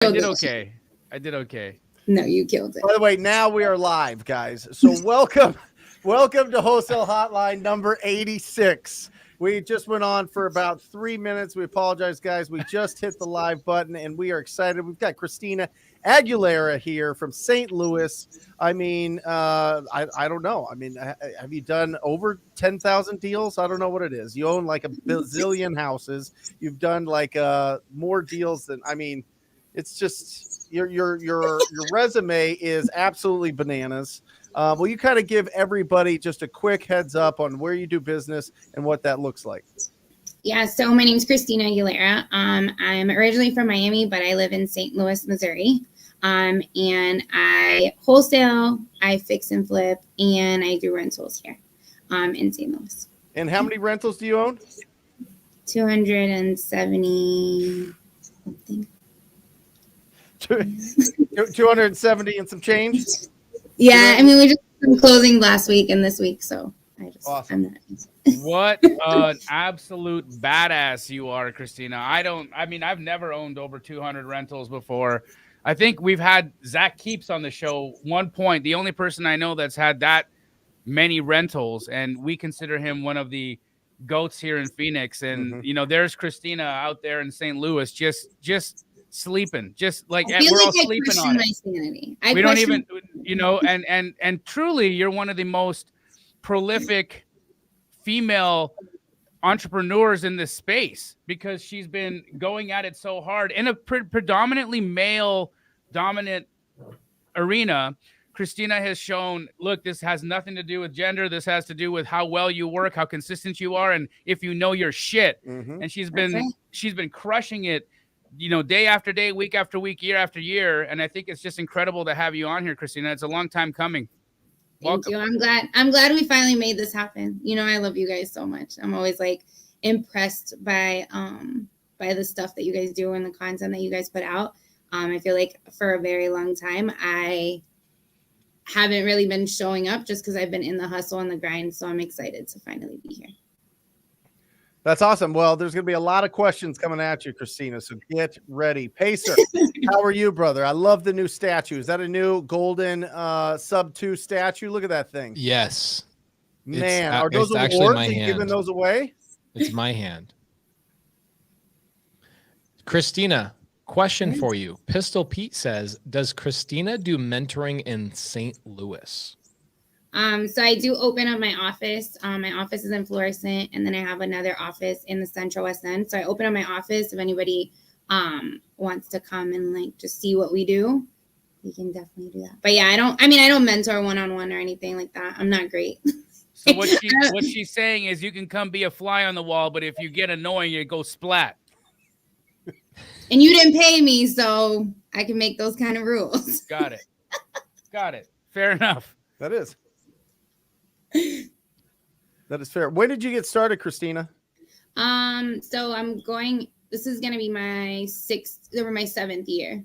I did okay. I did okay. No, you killed it. By the way, now we are live, guys. So welcome to Wholesale Hotline number 86. We just went on for about 3 minutes. We apologize, guys. We just hit the live button, and we are excited. We've got Kristina Aguilera here from St. Louis. I mean, I don't know. I mean, have you done over 10,000 deals? I don't know what it is. You own like a bazillion houses. You've done like more deals than, I mean, it's just your resume is absolutely bananas. Will you kind of give everybody just a quick heads up on where you do business and what that looks like? Yeah, so my name's Kristina Aguilera. I'm originally from Miami, but I live in St. Louis, Missouri. And I wholesale, I fix and flip, and I do rentals here in St. Louis. And how many rentals do you own? 270 something. 270 and some change? Yeah, I mean, we just did closing last week and this week, so I just awesome. What an absolute badass you are, Kristina. I've never owned over 200 rentals before. I think we've had Zach Keeps on the show one point, the only person I know that's had that many rentals, and we consider him one of the goats here in Phoenix. And you know, there's Kristina out there in St. Louis just sleeping, just like we're all sleeping on it. Sanity. We don't even, you know, and truly, you're one of the most prolific female entrepreneurs in this space, because she's been going at it so hard in a predominantly male dominant arena. Kristina has shown, look, this has nothing to do with gender. This has to do with how well you work, how consistent you are, and if you know your shit. And she's been crushing it, you know, day after day, week after week, year after year. And I think it's just incredible to have you on here, Kristina. It's a long time coming. Thank you. I'm glad we finally made this happen. You know, I love you guys so much. I'm always like impressed by the stuff that you guys do and the content that you guys put out. I feel like for a very long time, I haven't really been showing up just because I've been in the hustle and the grind. So I'm excited to finally be here. That's awesome. Well, there's going to be a lot of questions coming at you, Kristina, so get ready. Pacer, how are you, brother? I love the new statue. Is that a new golden sub 2 statue? Look at that thing. Yes. Man, are those awards? Are you giving those away? It's my hand. Kristina, question for you. Pistol Pete says, does Kristina do mentoring in St. Louis? So I do open up my office. My office is in Florissant, and then I have another office in the Central West End. So I open up my office. If anybody wants to come and like just see what we do, we can definitely do that. But yeah, I don't mentor one-on-one or anything like that. I'm not great. So what she's saying is you can come be a fly on the wall, but if you get annoying, you go splat. And you didn't pay me, so I can make those kind of rules. Got it. Fair enough. That is fair. When did you get started, Kristina? So this is going to be my 7th year.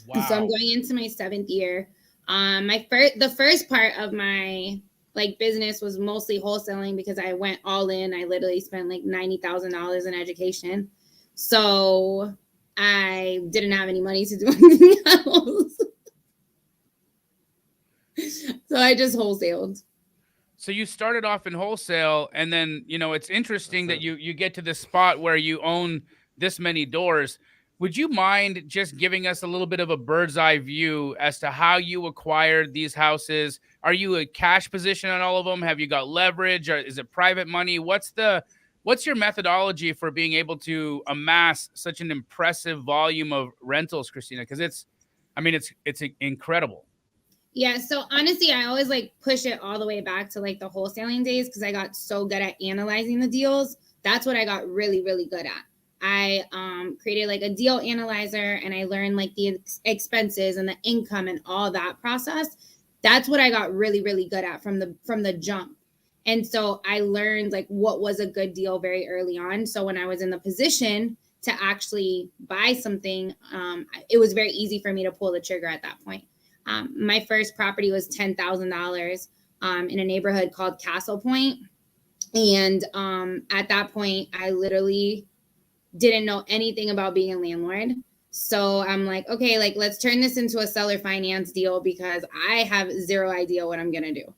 Wow. So I'm going into my 7th year. The first part of my like business was mostly wholesaling because I went all in. I literally spent like $90,000 in education. So I didn't have any money to do anything else. So I just wholesaled. So you started off in wholesale, and then, you know, it's interesting that you get to this spot where you own this many doors. Would you mind just giving us a little bit of a bird's eye view as to how you acquired these houses? Are you a cash position on all of them? Have you got leverage? Or is it private money? What's your methodology for being able to amass such an impressive volume of rentals, Kristina? Because it's incredible. Yeah, so honestly, I always like push it all the way back to like the wholesaling days because I got so good at analyzing the deals. That's what I got really, really good at. I created like a deal analyzer, and I learned like the expenses and the income and all that process. That's what I got really, really good at from the jump. And so I learned like what was a good deal very early on. So when I was in the position to actually buy something, it was very easy for me to pull the trigger at that point. My first property was $10,000 in a neighborhood called Castle Point. And at that point, I literally didn't know anything about being a landlord. So I'm like, okay, like let's turn this into a seller finance deal because I have zero idea what I'm going to do.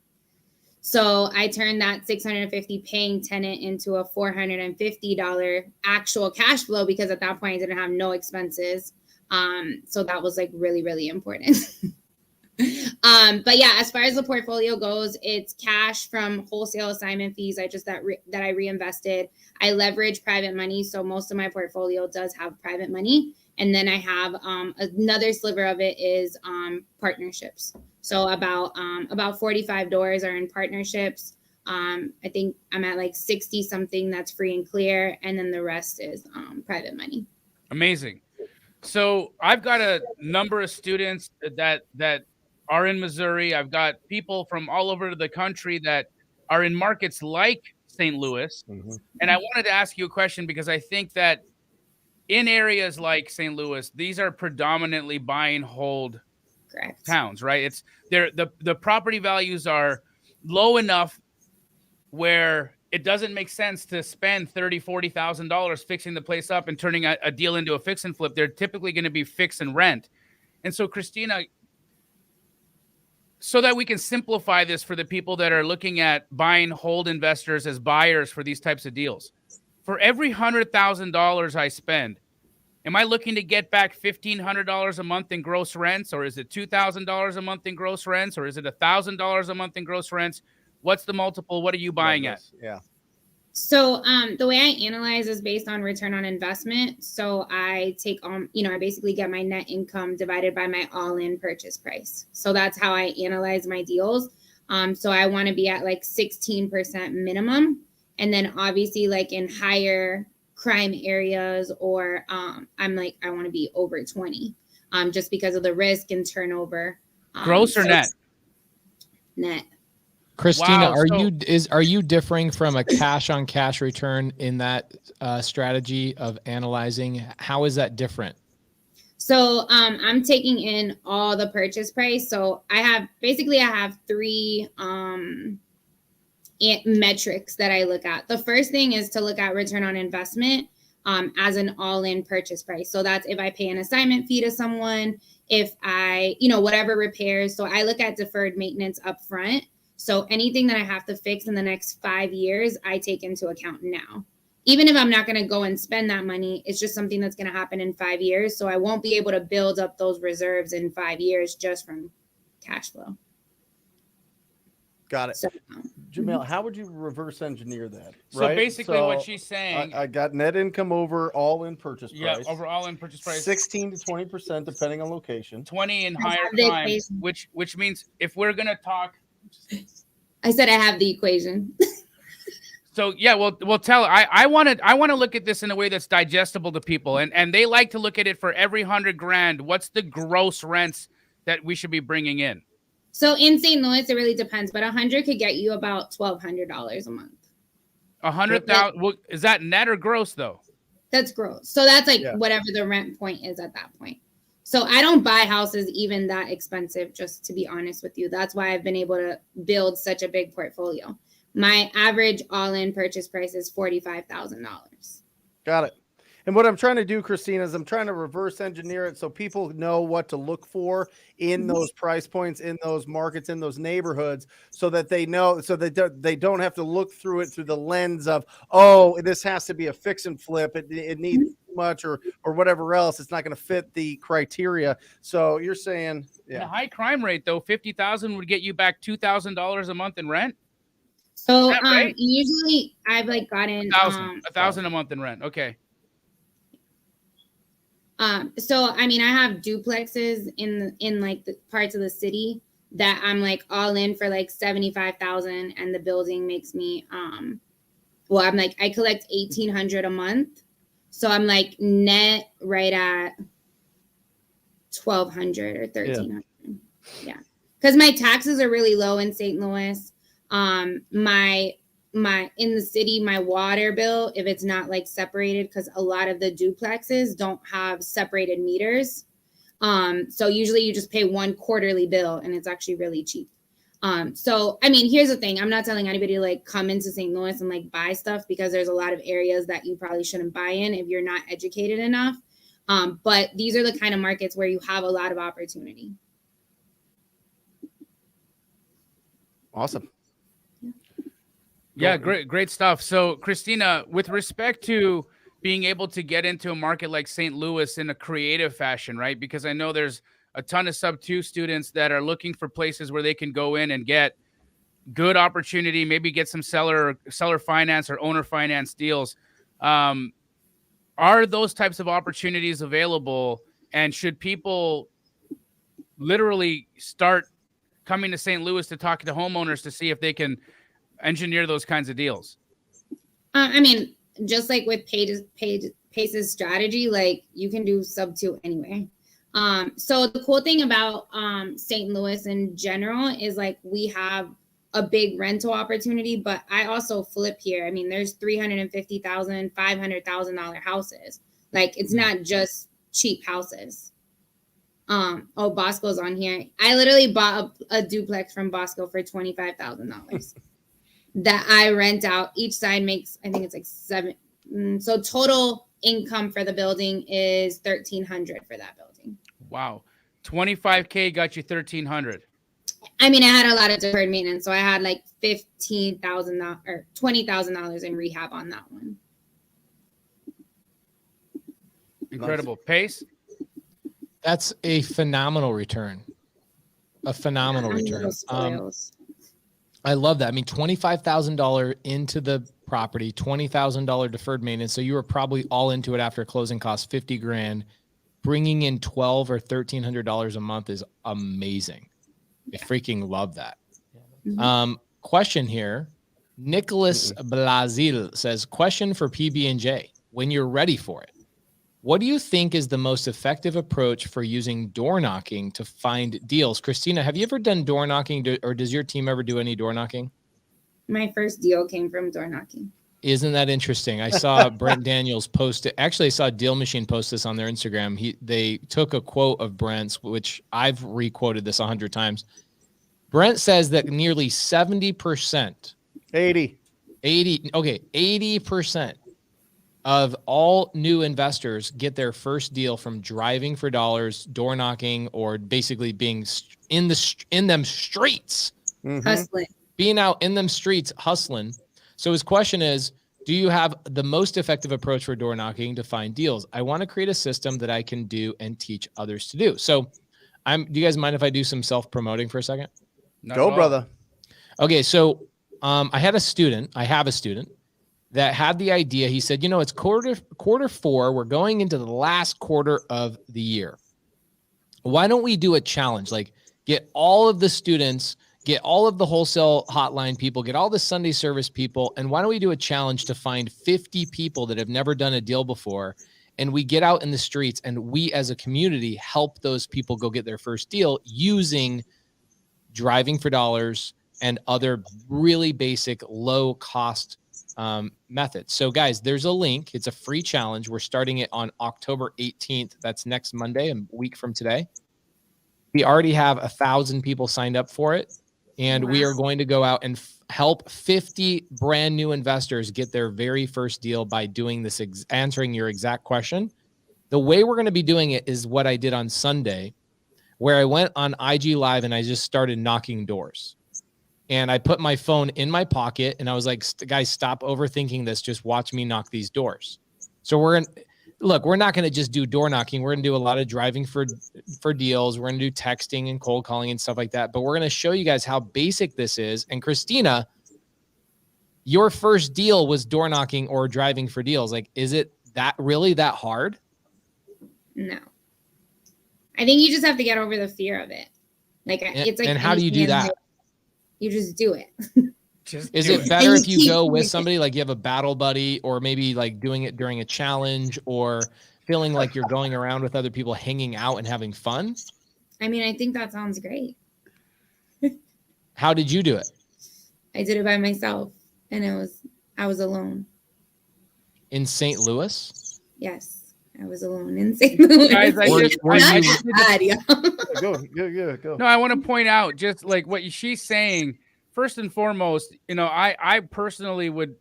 So I turned that $650 paying tenant into a $450 actual cash flow because at that point I didn't have no expenses. So that was like really, really important. But yeah, as far as the portfolio goes, it's cash from wholesale assignment fees. That I reinvested. I leverage private money, so most of my portfolio does have private money. And then I have another sliver of it is partnerships. So about 45 doors are in partnerships. I think I'm at like 60 something that's free and clear, and then the rest is private money. Amazing. So I've got a number of students that are in Missouri. I've got people from all over the country that are in markets like St. Louis. And I wanted to ask you a question because I think that in areas like St. Louis, these are predominantly buy and hold towns, right? The property values are low enough where it doesn't make sense to spend $30,000-$40,000 fixing the place up and turning a deal into a fix and flip. They're typically going to be fix and rent. And so, Christina, so that we can simplify this for the people that are looking at buying hold investors as buyers for these types of deals, for every $100,000 I spend, am I looking to get back $1,500 a month in gross rents, or is it $2,000 a month in gross rents, or is it $1,000 a month in gross rents? What's the multiple? What are you buying at? Yeah. So the way I analyze is based on return on investment. So I take I basically get my net income divided by my all-in purchase price. So that's how I analyze my deals. So I want to be at like 16% minimum. And then obviously like in higher crime areas or I want to be over 20 just because of the risk and turnover. Gross or net? Net. Christina, Wow, are you differing from a cash on cash return in that strategy of analyzing? How is that different? So I'm taking in all the purchase price. So I have three metrics that I look at. The first thing is to look at return on investment as an all-in purchase price. So that's if I pay an assignment fee to someone, if I, whatever repairs. So I look at deferred maintenance up front. So anything that I have to fix in the next 5 years, I take into account now. Even if I'm not going to go and spend that money, it's just something that's going to happen in 5 years. So I won't be able to build up those reserves in 5 years just from cash flow. Got it. So, Jamil, how would you reverse engineer that? So basically what she's saying, I got net income over all in purchase price. Yeah, over all in purchase price. 16 to 20% depending on location. 20 in higher crime, which means if we're going to talk. I said I have the equation. So yeah, we'll tell. I want to look at this in a way that's digestible to people, and they like to look at it for every $100,000. What's the gross rents that we should be bringing in? So in St. Louis, it really depends, but 100 could get you about $1,200 a month. 100,000 is that net or gross though? That's gross. So that's like whatever the rent point is at that point. So I don't buy houses even that expensive, just to be honest with you. That's why I've been able to build such a big portfolio. My average all-in purchase price is $45,000. Got it. And what I'm trying to do, Christina, is I'm trying to reverse engineer it so people know what to look for in those price points, in those markets, in those neighborhoods, so that they know, so that they don't have to look through it through the lens of, oh, this has to be a fix and flip. It needs too much or whatever else. It's not going to fit the criteria. So you're saying, yeah. The high crime rate, though, 50,000 would get you back $2,000 a month in rent. So right? Usually I've like gotten $1,000 a month in rent. Okay. So I mean, I have duplexes in like the parts of the city that I'm like all in for like 75,000, and the building makes me I'm like I collect 1,800 a month, so I'm like net right at 1,200 or 1,300. Yeah, because my taxes are really low in St. Louis. My in the city, my water bill, if it's not like separated, because a lot of the duplexes don't have separated meters. So usually you just pay one quarterly bill, and it's actually really cheap. So I mean, here's the thing. I'm not telling anybody to like come into St. Louis and like buy stuff, because there's a lot of areas that you probably shouldn't buy in if you're not educated enough. But these are the kind of markets where you have a lot of opportunity. Awesome. Yeah, great stuff. So, Christina, with respect to being able to get into a market like St. Louis in a creative fashion, right? Because I know there's a ton of sub-2 students that are looking for places where they can go in and get good opportunity, maybe get some seller finance or owner finance deals. Are those types of opportunities available? And should people literally start coming to St. Louis to talk to homeowners to see if they can engineer those kinds of deals? I mean, just like with Pace's strategy, like you can do sub-2 anyway. So the cool thing about St. Louis in general is like we have a big rental opportunity, but I also flip here. I mean, there's $350,000, $500,000 houses. Like it's not just cheap houses. Oh, Bosco's on here. I literally bought a duplex from Bosco for $25,000 that I rent out. Each side makes, I think it's like $7. So total income for the building is $1,300 for that building. Wow. 25K got you 1,300. I mean, I had a lot of deferred maintenance, so I had like $15,000 or $20,000 in rehab on that one. Incredible. Pace? That's a phenomenal return. A phenomenal return. I love that. I mean, $25,000 into the property, $20,000 deferred maintenance. So you were probably all into it after closing costs, $50,000. Bringing in $1,200 or $1,300 a month is amazing. I freaking love that. Question here. Nicholas Blazil says, question for PB&J. When you're ready for it, what do you think is the most effective approach for using door knocking to find deals? Christina, have you ever done door knocking, or does your team ever do any door knocking? My first deal came from door knocking. Isn't that interesting? I saw Brent Daniels post it. Actually, I saw Deal Machine post this on their Instagram. They took a quote of Brent's, which I've requoted this 100 times. Brent says that nearly 70%, 80% of all new investors get their first deal from driving for dollars, door knocking, or basically being in them streets, hustling, being out in them streets, hustling. So his question is, do you have the most effective approach for door knocking to find deals? I want to create a system that I can do and teach others to do. So do you guys mind if I do some self-promoting for a second? Go, brother. Okay. So I have a student that had the idea. He said, it's quarter 4. We're going into the last quarter of the year. Why don't we do a challenge? Like get all of the students, get all of the wholesale hotline people, get all the Sunday service people. And why don't we do a challenge to find 50 people that have never done a deal before? And we get out in the streets and we as a community help those people go get their first deal using driving for dollars and other really basic low cost methods. So guys, there's a link. It's a free challenge. We're starting it on October 18th. That's next Monday, a week from today. We already have 1,000 people signed up for it. And we are going to go out and help 50 brand new investors get their very first deal by doing this, answering your exact question. The way we're going to be doing it is what I did on Sunday, where I went on IG Live and I just started knocking doors. And I put my phone in my pocket and I was like, guys, stop overthinking this. Just watch me knock these doors. So we're not going to just do door knocking. We're going to do a lot of driving for deals. We're going to do texting and cold calling and stuff like that. But we're going to show you guys how basic this is. And Christina, your first deal was door knocking or driving for deals. Like, is it that really that hard? No. I think you just have to get over the fear of it. It's like, and how do you do that? You just do it. Is it better if you go with somebody, like you have a battle buddy, or maybe like doing it during a challenge, or feeling like you're going around with other people hanging out and having fun? I mean, I think that sounds great. How did you do it? I did it by myself, and I was alone. In St. Louis? Yes, I was alone in St. Louis. Guys, Go. No, I want to point out just like what she's saying. First and foremost, I personally would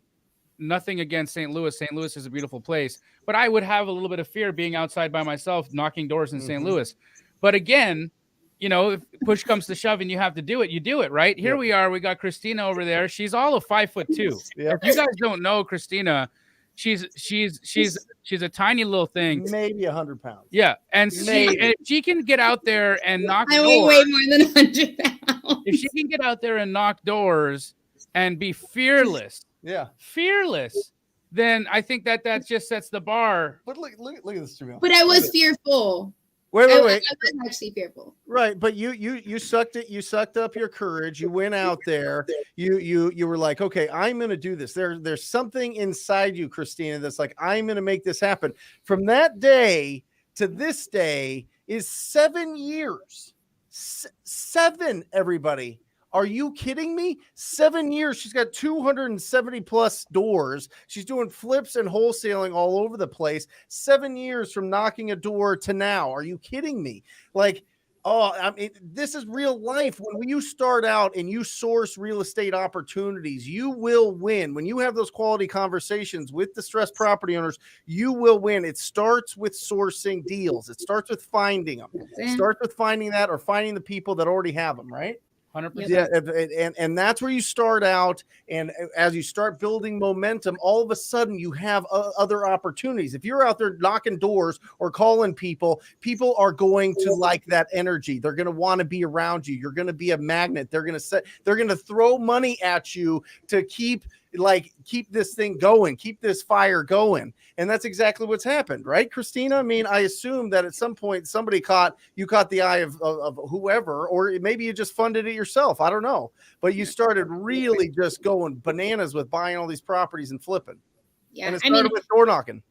nothing against St. Louis. St. Louis is a beautiful place, but I would have a little bit of fear being outside by myself, knocking doors in St. Louis. But again, you know, if push comes to shove and you have to do it, you do it, right? Here we are. We got Kristina over there. She's all of 5'2". If you guys don't know Kristina, she's a tiny little thing, maybe 100 pounds. Yeah, and she can get out there and knock doors. I weigh more than 100 pounds. If she can get out there and knock doors and be fearless, then I think that just sets the bar. But look at this, Jamil. But I was fearful. Wait. I was actually fearful. Right, but you sucked it. You sucked up your courage. You went out there. You were like, okay, I'm going to do this. There's something inside you, Kristina, that's like, I'm going to make this happen. From that day to this day is 7 years. 7, everybody. Are you kidding me? 7 years. She's got 270 plus doors. She's doing flips and wholesaling all over the place. 7 years from knocking a door to now. Are you kidding me? Like, oh, I mean, this is real life. When you start out and you source real estate opportunities, you will win. When you have those quality conversations with distressed property owners, you will win. It starts with sourcing deals. It starts with finding them. It starts with finding that or finding the people that already have them, right? 100%. Yeah, and that's where you start out, and as you start building momentum, all of a sudden you have other opportunities. If you're out there knocking doors or calling people are going to like that energy. They're going to want to be around you. You're going to be a magnet. They're going to throw money at you to keep this thing going, keep this fire going. And that's exactly what's happened, right, Kristina? I mean, I assume that at some point somebody caught the eye of whoever, or maybe you just funded it yourself. I don't know. But you started really just going bananas with buying all these properties and flipping. Yeah. And it started with door knocking.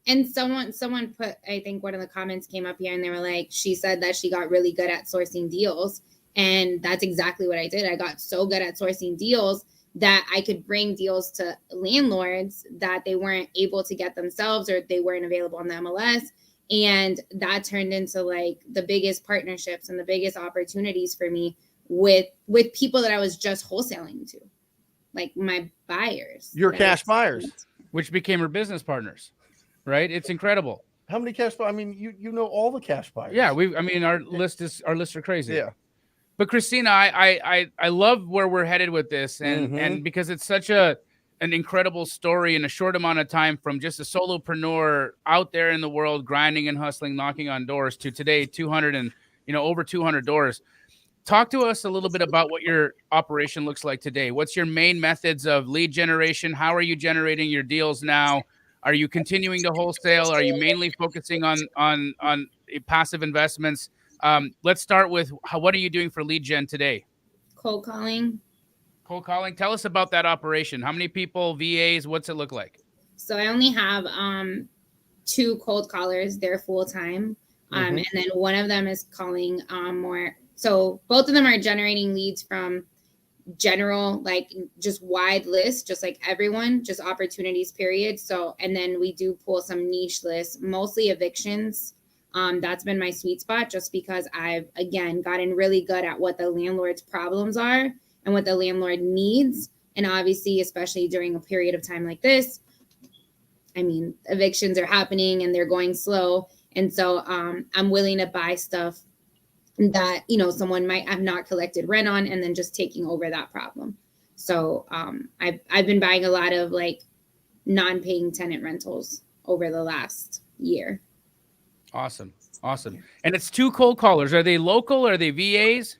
And someone put, I think one of the comments came up here and they were like, she said that she got really good at sourcing deals. And that's exactly what I did. I got so good at sourcing deals that I could bring deals to landlords that they weren't able to get themselves, or they weren't available on the MLS. And that turned into like the biggest partnerships and the biggest opportunities for me with people that I was just wholesaling to, like my buyers. Your cash buyers. Which became her business partners, right? It's incredible. How many cash buyers? I mean, you know all the cash buyers. Yeah, our lists are crazy. Yeah. But Kristina, I love where we're headed with this, and because it's such an incredible story in a short amount of time, from just a solopreneur out there in the world grinding and hustling, knocking on doors, to today 200 and over 200 doors. Talk to us a little bit about what your operation looks like today. What's your main methods of lead generation? How are you generating your deals now? Are you continuing to wholesale? Are you mainly focusing on passive investments? Let's start with what are you doing for lead gen today? Cold calling. Tell us about that operation. How many people, VAs, what's it look like? So I only have 2 cold callers. They're full-time. And then one of them is calling more. So both of them are generating leads from general, like just wide lists, just like everyone, just opportunities, period. So, and then we do pull some niche lists, mostly evictions. That's been my sweet spot, just because I've, again, gotten really good at what the landlord's problems are and what the landlord needs. And obviously, especially during a period of time like this, I mean, evictions are happening and they're going slow. And so I'm willing to buy stuff that, someone might have not collected rent on, and then just taking over that problem. So I've been buying a lot of like non-paying tenant rentals over the last year. Awesome. And it's 2 cold callers. Are they local? Are they VAs?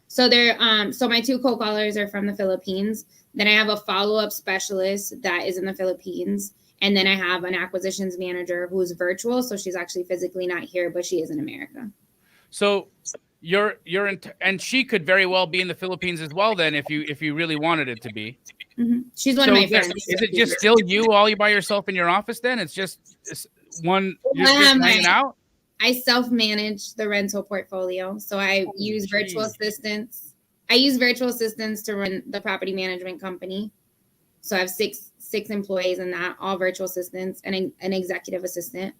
So they're so my 2 cold callers are from the Philippines. Then I have a follow-up specialist that is in the Philippines. And then I have an acquisitions manager who's virtual. So she's actually physically not here, but she is in America. So and she could very well be in the Philippines as well then, if you really wanted it to be. She's one of my friends. Is it just still you all by yourself in your office then? It's just one, you're just hanging out? I self-manage the rental portfolio. So I use virtual assistants. I use virtual assistants to run the property management company. So I have six employees in that, all virtual assistants, and an executive assistant.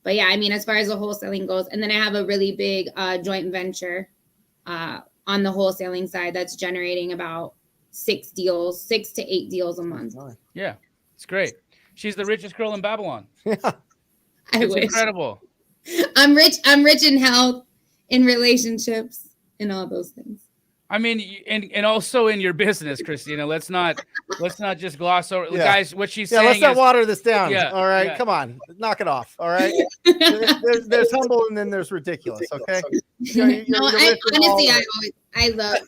But yeah, I mean, as far as the wholesaling goes, and then I have a really big joint venture on the wholesaling side that's generating about 6 to 8 deals a month. Yeah, it's great. She's the richest girl in Babylon. Yeah. I It's wish. incredible. I'm rich in health, in relationships, and all those things. I mean, and also in your business, Christina. Let's not just gloss over, Yeah. guys. What she's Yeah, saying let's not is, water this down. Yeah, All right, yeah. come on, knock it off. All right, there's humble and then there's ridiculous. Okay. Honestly, I love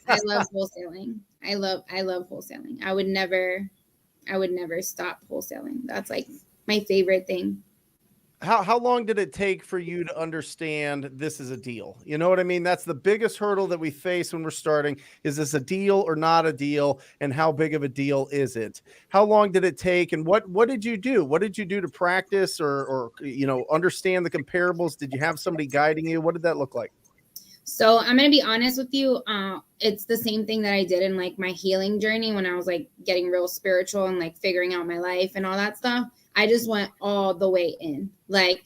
wholesaling. I love wholesaling. I would never stop wholesaling. That's like my favorite thing. How long did it take for you to understand this is a deal? You know what I mean? That's the biggest hurdle that we face when we're starting. Is this a deal or not a deal? And how big of a deal is it? How long did it take? And what did you do? What did you do to practice or understand the comparables? Did you have somebody guiding you? What did that look like? So I'm going to be honest with you. It's the same thing that I did in like my healing journey when I was like getting real spiritual and like figuring out my life and all that stuff. I just went all the way in. Like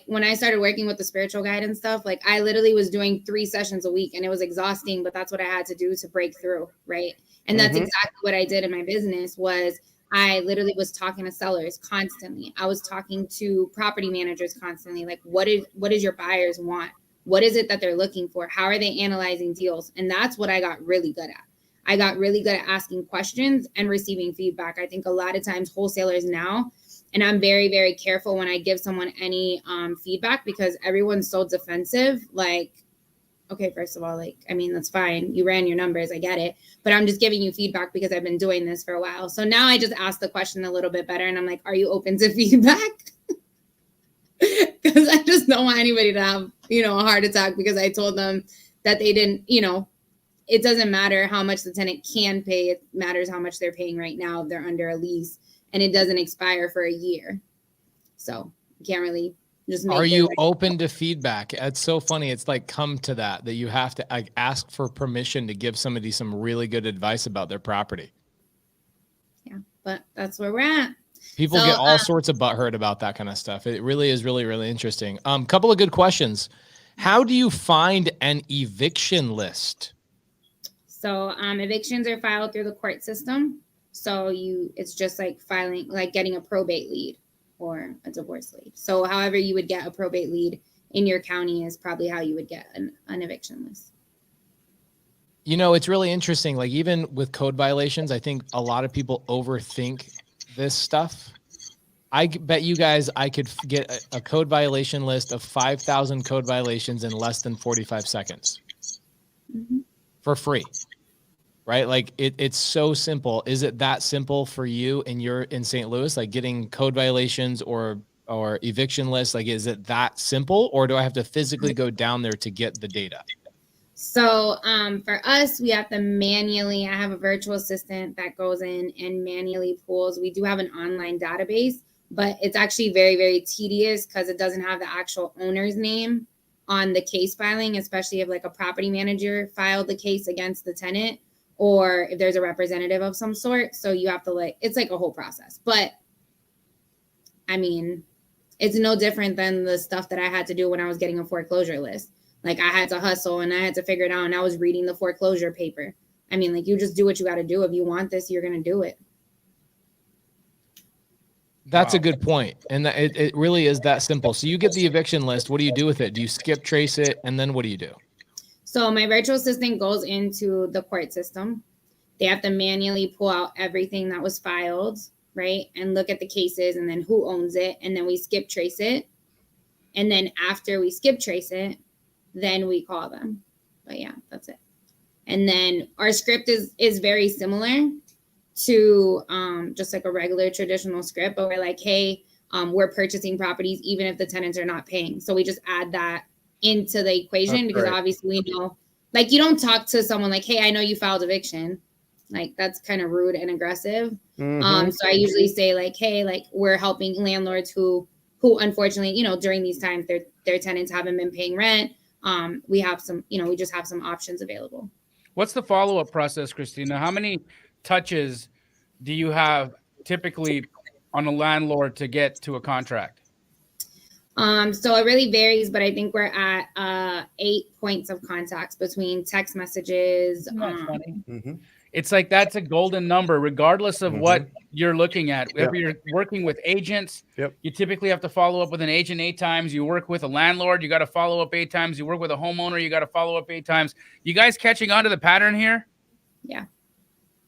when I started working with the spiritual guide and stuff, like I literally was doing 3 sessions a week and it was exhausting, but that's what I had to do to break through. Right. And that's exactly what I did in my business. Was I literally was talking to sellers constantly. I was talking to property managers constantly. Like, what does your buyers want? What is it that they're looking for? How are they analyzing deals? And that's what I got really good at. I got really good at asking questions and receiving feedback. I think a lot of times wholesalers now, and I'm very, very careful when I give someone any feedback because everyone's so defensive. Like, okay, first of all, like, I mean, that's fine. You ran your numbers. I get it. But I'm just giving you feedback because I've been doing this for a while. So now I just ask the question a little bit better. And I'm like, are you open to feedback? Because I just don't want anybody to have, a heart attack because I told them that they didn't, it doesn't matter how much the tenant can pay. It matters how much they're paying right now if they're under a lease and it doesn't expire for a year. So you can't really just make Are you open to feedback? It's so funny. It's like come to that you have to like ask for permission to give somebody some really good advice about their property. Yeah, but that's where we're at. People get all sorts of butthurt about that kind of stuff. It really is really, really interesting. Couple of good questions. How do you find an eviction list? So evictions are filed through the court system. So it's just like filing, like getting a probate lead or a divorce lead. So however you would get a probate lead in your county is probably how you would get an eviction list. It's really interesting. Like even with code violations, I think a lot of people overthink this stuff. I bet you guys I could get a code violation list of 5,000 code violations in less than 45 seconds for free, right? Like it's so simple. Is it that simple for you and you're in St. Louis, like getting code violations or eviction lists? Like, is it that simple or do I have to physically go down there to get the data? So for us, we have to manually, I have a virtual assistant that goes in and manually pulls. We do have an online database, but it's actually very, very tedious because it doesn't have the actual owner's name on the case filing, especially if like a property manager filed the case against the tenant or if there's a representative of some sort. So you have to it's like a whole process. But I mean, it's no different than the stuff that I had to do when I was getting a foreclosure list. Like I had to hustle and I had to figure it out. And I was reading the foreclosure paper. I mean, like you just do what you got to do. If you want this, you're going to do it. That's a good point. And it really is that simple. So you get the eviction list. What do you do with it? Do you skip trace it? And then what do you do? So my virtual assistant goes into the court system. They have to manually pull out everything that was filed, right? And look at the cases and then who owns it. And then we skip trace it. And then after we skip trace it, then we call them. But yeah, that's it. And then our script is very similar to just like a regular traditional script, but we're like, hey, we're purchasing properties even if the tenants are not paying. So we just add that into the equation because obviously we know, like you don't talk to someone like, hey, I know you filed eviction. Like that's kind of rude and aggressive. So I usually say like, hey, like we're helping landlords who unfortunately, during these times their tenants haven't been paying rent. We have some, we just have some options available. What's the follow-up process, Christina? How many touches do you have typically on a landlord to get to a contract? So it really varies, but I think we're at 8 points of contacts between text messages. It's like that's a golden number, regardless of what you're looking at. If you're working with agents, you typically have to follow up with an agent 8 times. You work with a landlord, you got to follow up 8 times. You work with a homeowner, you got to follow up 8 times. You guys catching on to the pattern here? Yeah.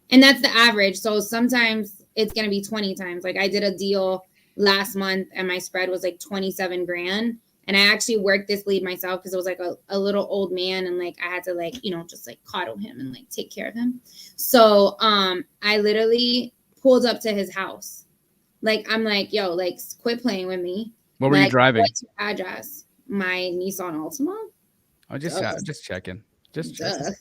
And that's the average. So sometimes it's going to be 20 times. Like I did a deal last month and my spread was like 27 grand. And I actually worked this lead myself because it was like a little old man. And like, I had to like, just like coddle him and like take care of him. So I literally pulled up to his house. Like, I'm like, yo, like quit playing with me. What were you driving? What's your address? My Nissan Altima. Oh, just checking. Just checking.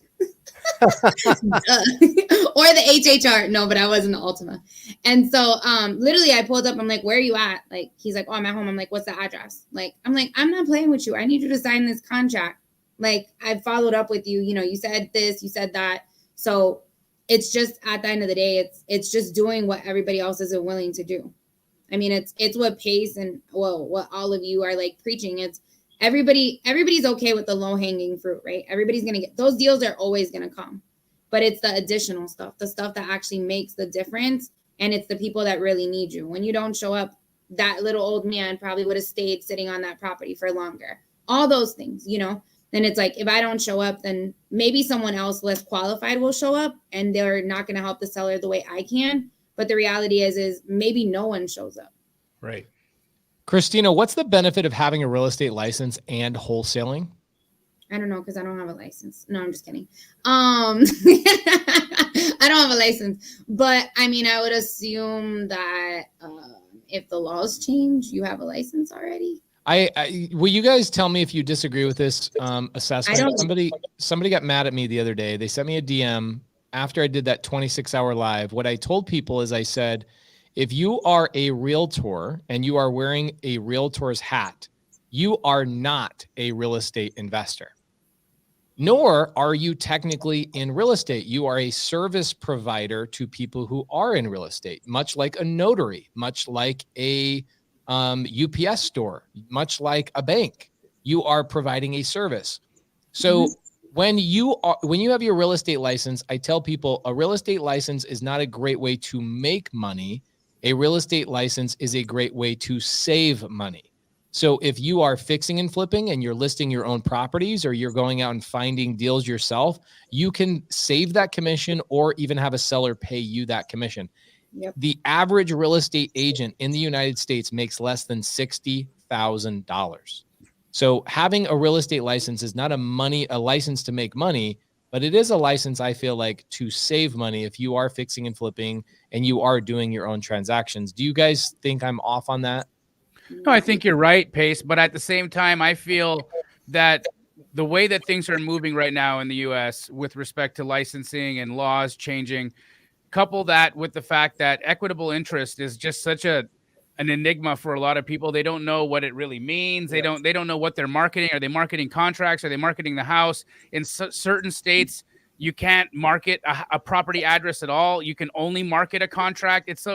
Or the HHR. No, but I wasn't the Ultima. And so literally I pulled up. I'm like, where are you at? Like, he's like, oh, I'm at home. I'm like, what's the address? Like, I'm like, I'm not playing with you. I need you to sign this contract. Like, I followed up with you. You said this, you said that. So it's just at the end of the day, it's just doing what everybody else isn't willing to do. I mean, it's what Pace and what all of you are like preaching. It's everybody's okay with the low hanging fruit, right? Everybody's going to get those deals are always going to come, but it's the additional stuff, the stuff that actually makes the difference. And it's the people that really need you. When you don't show up, that little old man probably would have stayed sitting on that property for longer. All those things, then it's like, if I don't show up, then maybe someone else less qualified will show up and they're not going to help the seller the way I can. But the reality is maybe no one shows up. Right. Christina, what's the benefit of having a real estate license and wholesaling? I don't know, because I don't have a license. No, I'm just kidding. I don't have a license. But I mean, I would assume that if the laws change, you have a license already. Will you guys tell me if you disagree with this assessment? Somebody got mad at me the other day. They sent me a DM after I did that 26-hour live. What I told people is I said, if you are a realtor and you are wearing a realtor's hat, you are not a real estate investor, nor are you technically in real estate. You are a service provider to people who are in real estate, much like a notary, much like a UPS store, much like a bank. You are providing a service. So when you have your real estate license, I tell people a real estate license is not a great way to make money. A real estate license is a great way to save money. So if you are fixing and flipping and you're listing your own properties or you're going out and finding deals yourself, you can save that commission or even have a seller pay you that commission. Yep. The average real estate agent in the United States makes less than $60,000. So having a real estate license is not a license to make money, but it is a license, I feel like, to save money if you are fixing and flipping and you are doing your own transactions. Do you guys think I'm off on that? No, I think you're right, Pace. But at the same time, I feel that the way that things are moving right now in the U.S. with respect to licensing and laws changing, couple that with the fact that equitable interest is just such an enigma for a lot of people. They don't know what it really means. They don't know what they're marketing. Are they marketing contracts? Are they marketing the house? In certain states, you can't market a property address at all. You can only market a contract. It's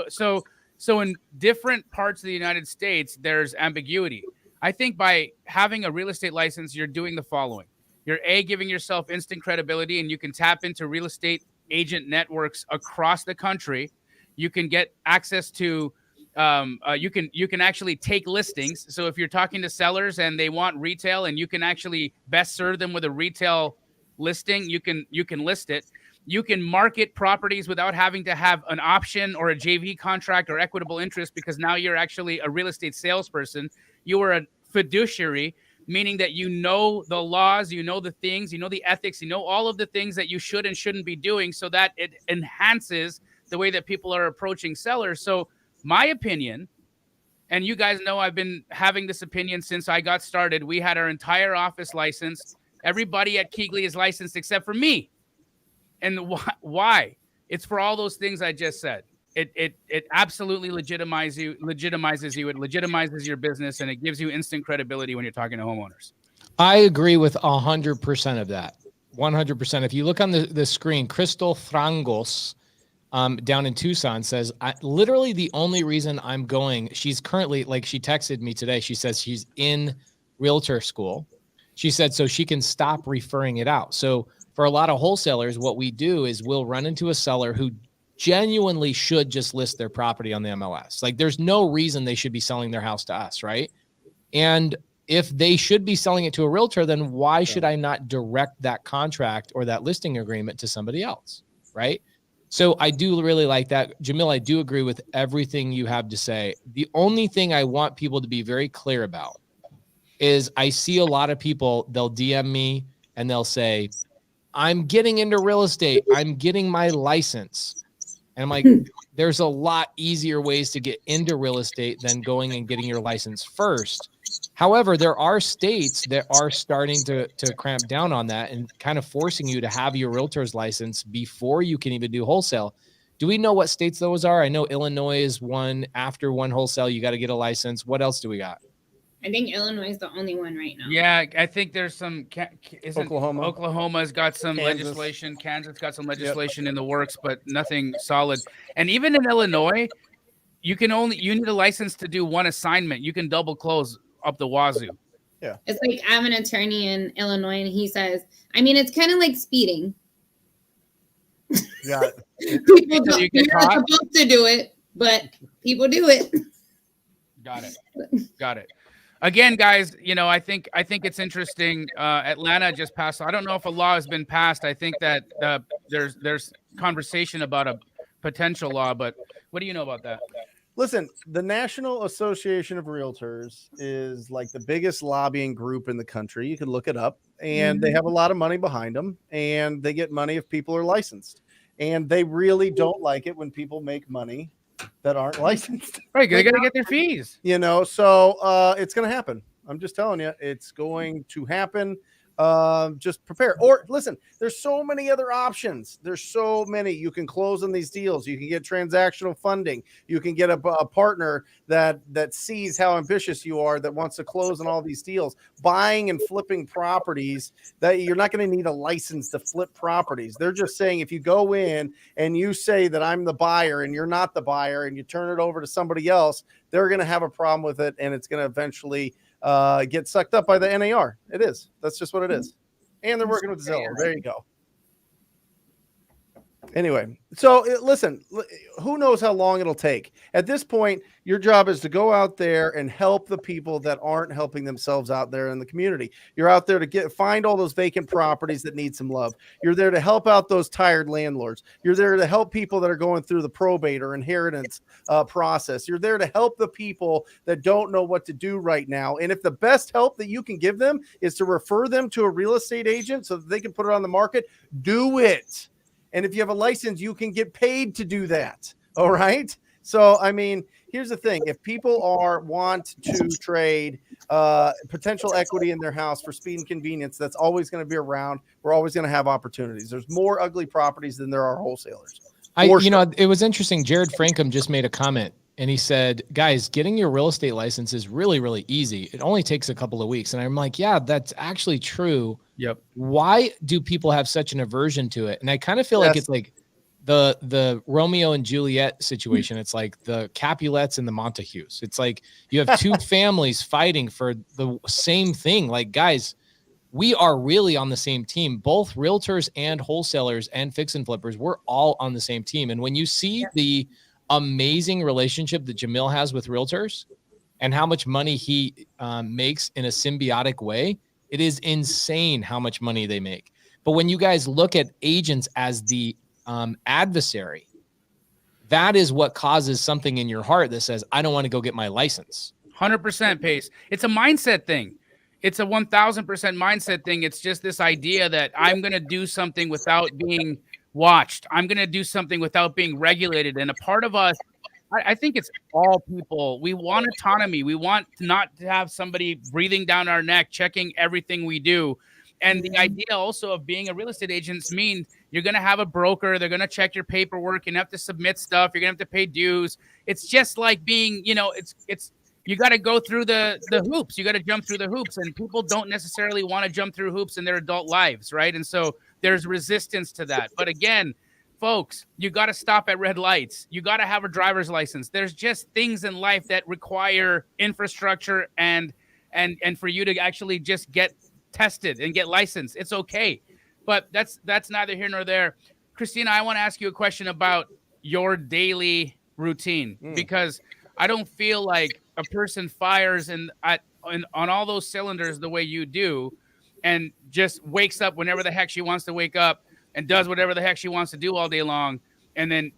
so in different parts of the United States, there's ambiguity. I think by having a real estate license, you're doing the following. You're giving yourself instant credibility, and you can tap into real estate agent networks across the country. You can get access to you can actually take listings. So if you're talking to sellers and they want retail and you can actually best serve them with a retail listing, you can list it. You can market properties without having to have an option or a JV contract or equitable interest, because now you're actually a real estate salesperson. You are a fiduciary, meaning that you know the laws, you know the things, you know the ethics, you know all of the things that you should and shouldn't be doing, so that it enhances the way that people are approaching sellers. So my opinion, and you guys know I've been having this opinion since I got started. We had our entire office licensed. Everybody at Keegley is licensed except for me. And why? It's for all those things I just said. It absolutely legitimizes you. It legitimizes your business, and it gives you instant credibility when you're talking to homeowners. I agree with 100% of that. 100%. If you look on the screen, Crystal Frangos down in Tucson says, literally the only reason I'm going, she's currently, like, she texted me today. She says she's in realtor school. She said so she can stop referring it out. So for a lot of wholesalers, what we do is we'll run into a seller who genuinely should just list their property on the MLS. Like there's no reason they should be selling their house to us, right? And if they should be selling it to a realtor, then why should I not direct that contract or that listing agreement to somebody else, right? So I do really like that. Jamil, I do agree with everything you have to say. The only thing I want people to be very clear about is I see a lot of people, they'll DM me and they'll say, I'm getting into real estate. I'm getting my license. And I'm like, there's a lot easier ways to get into real estate than going and getting your license first. However, there are states that are starting to cramp down on that and kind of forcing you to have your realtor's license before you can even do wholesale. Do we know what states those are? I know Illinois is one. After one wholesale, you got to get a license. What else do we got? I think Illinois is the only one right now. Yeah, I think there's some. Oklahoma. Oklahoma's got some legislation. Kansas got some legislation in the works, but nothing solid. And even in Illinois, you need a license to do one assignment. You can double close up the wazoo. Yeah, it's like I have an attorney in Illinois, and he says, I mean, it's kind of like speeding. Yeah, People don't, you're not supposed to do it, but people do it. Got it. Again, guys, I think it's interesting. Atlanta just passed. I don't know if a law has been passed. I think that there's conversation about a potential law, but what do you know about that? Listen, the National Association of Realtors is like the biggest lobbying group in the country. You can look it up, and they have a lot of money behind them, and they get money if people are licensed, and they really don't like it when people make money that aren't licensed. Right, they got to get their fees. So it's going to happen. I'm just telling you, it's going to happen. Just prepare. Or listen, there's so many other options. There's so many. You can close on these deals. You can get transactional funding. You can get a partner that sees how ambitious you are, that wants to close on all these deals. Buying and flipping properties, that you're not going to need a license to flip properties. They're just saying if you go in and you say that I'm the buyer and you're not the buyer and you turn it over to somebody else, they're going to have a problem with it, and it's going to eventually get sucked up by the NAR. It is. That's just what it is. And they're working with Zillow. There you go. Anyway, so listen, who knows how long it'll take? At this point, your job is to go out there and help the people that aren't helping themselves out there in the community. You're out there to find all those vacant properties that need some love. You're there to help out those tired landlords. You're there to help people that are going through the probate or inheritance process. You're there to help the people that don't know what to do right now. And if the best help that you can give them is to refer them to a real estate agent so that they can put it on the market, do it. And if you have a license, you can get paid to do that. All right. So, I mean, here's the thing. If people want to trade potential equity in their house for speed and convenience, that's always going to be around. We're always going to have opportunities. There's more ugly properties than there are wholesalers. It was interesting. Jared Frankham just made a comment, and he said, guys, getting your real estate license is really, really easy. It only takes a couple of weeks. And I'm like, yeah, that's actually true. Yep. Why do people have such an aversion to it? And I kind of feel like it's like the Romeo and Juliet situation. It's like the Capulets and the Montagues. It's like you have two families fighting for the same thing. Like, guys, we are really on the same team. Both realtors and wholesalers and fix and flippers, we're all on the same team. And when you see the amazing relationship that Jamil has with realtors and how much money he makes in a symbiotic way, it is insane how much money they make. But when you guys look at agents as the adversary, that is what causes something in your heart that says, I don't want to go get my license. 100% Pace. It's a mindset thing. It's a 1000% mindset thing. It's just this idea that I'm going to do something without being watched. I'm going to do something without being regulated. And a part of us, I think it's all people. We want autonomy. We want not to have somebody breathing down our neck, checking everything we do. And the idea also of being a real estate agent means you're going to have a broker. They're going to check your paperwork. You're going to have to submit stuff. You're going to have to pay dues. It's just like being, it's you got to go through the hoops. You got to jump through the hoops. And people don't necessarily want to jump through hoops in their adult lives, right? And so there's resistance to that. But again, folks, you got to stop at red lights. You got to have a driver's license. There's just things in life that require infrastructure and for you to actually just get tested and get licensed. It's okay. but that's neither here nor there. Christina, I want to ask you a question about your daily routine, because I don't feel like a person fires on all those cylinders the way you do, and just wakes up whenever the heck she wants to wake up and does whatever the heck she wants to do all day long. And then,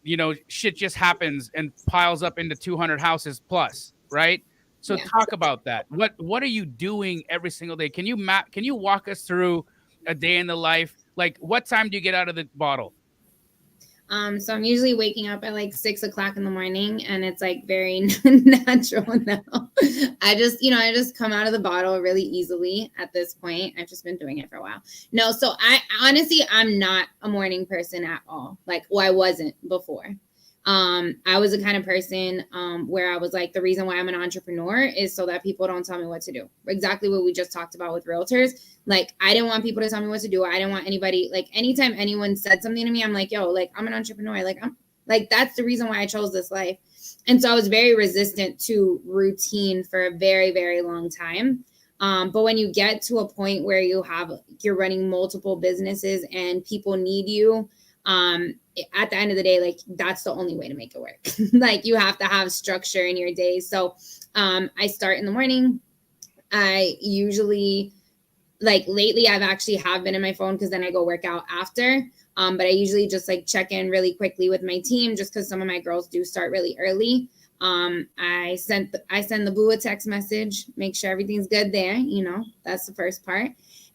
shit just happens and piles up into 200 houses plus, right? So talk about that. What are you doing every single day? Can you walk us through a day in the life? Like, what time do you get out of the bottle? So I'm usually waking up at like 6 o'clock in the morning, and it's like very natural now. I just come out of the bottle really easily at this point. I've just been doing it for a while. No, so I'm not a morning person at all. Like, well, I wasn't before. I was the kind of person where I was like, the reason why I'm an entrepreneur is so that people don't tell me what to do. Exactly what we just talked about with realtors. Like, I didn't want people to tell me what to do. I didn't want anybody, like, anytime anyone said something to me, I'm like, yo, like, I'm an entrepreneur. Like, I'm like, that's the reason why I chose this life. And so I was very resistant to routine for a very, very long time. But when you get to a point where you're running multiple businesses and people need you, at the end of the day, like, that's the only way to make it work. Like, you have to have structure in your day. So I start in the morning. I usually, like, lately I've actually have been in my phone because then I go work out after. But I usually just like check in really quickly with my team, just because some of my girls do start really early. I send the boo a text message, make sure everything's good there. That's the first part.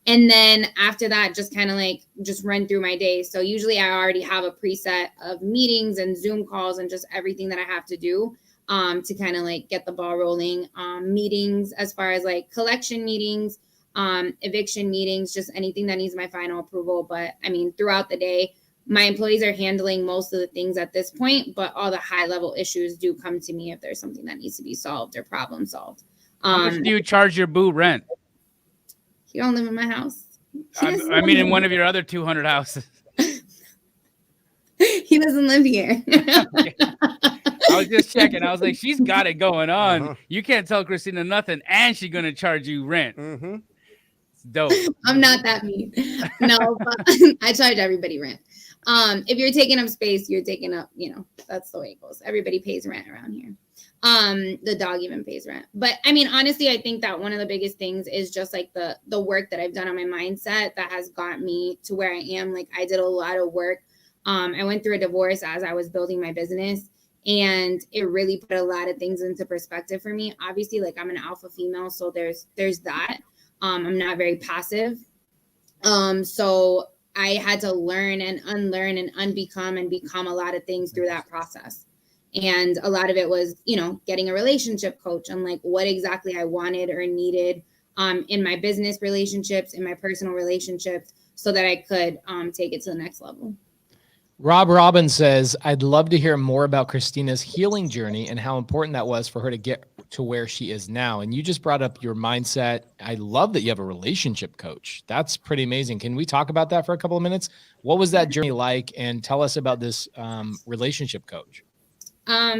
And then after that, just kind of like just run through my day. So usually I already have a preset of meetings and Zoom calls and just everything that I have to do to kind of like get the ball rolling. Meetings as far as like collection meetings, eviction meetings, just anything that needs my final approval. But I mean, throughout the day, my employees are handling most of the things at this point, but all the high level issues do come to me if there's something that needs to be solved or problem solved. How much do you charge your boo rent? You don't live in my house. I mean, in one of your other 200 houses. He doesn't live here. I was just checking. I was like, she's got it going on. Uh-huh. You can't tell Christina nothing, and she's going to charge you rent. Mm-hmm. It's dope. I'm not that mean. No, but I charge everybody rent. If you're taking up space, you're taking up, that's the way it goes. Everybody pays rent around here. The dog even pays rent. But I mean, honestly, I think that one of the biggest things is just like the work that I've done on my mindset that has got me to where I am. Like, I did a lot of work. I went through a divorce as I was building my business, and it really put a lot of things into perspective for me. Obviously, like, I'm an alpha female, so there's that. I'm not very passive. So I had to learn and unlearn and unbecome and become a lot of things through that process. And a lot of it was, getting a relationship coach on like what exactly I wanted or needed in my business relationships, in my personal relationships, so that I could take it to the next level. Rob Robbins says, I'd love to hear more about Christina's healing journey and how important that was for her to get to where she is now. And you just brought up your mindset. I love that you have a relationship coach. That's pretty amazing. Can we talk about that for a couple of minutes? What was that journey like? And tell us about this relationship coach.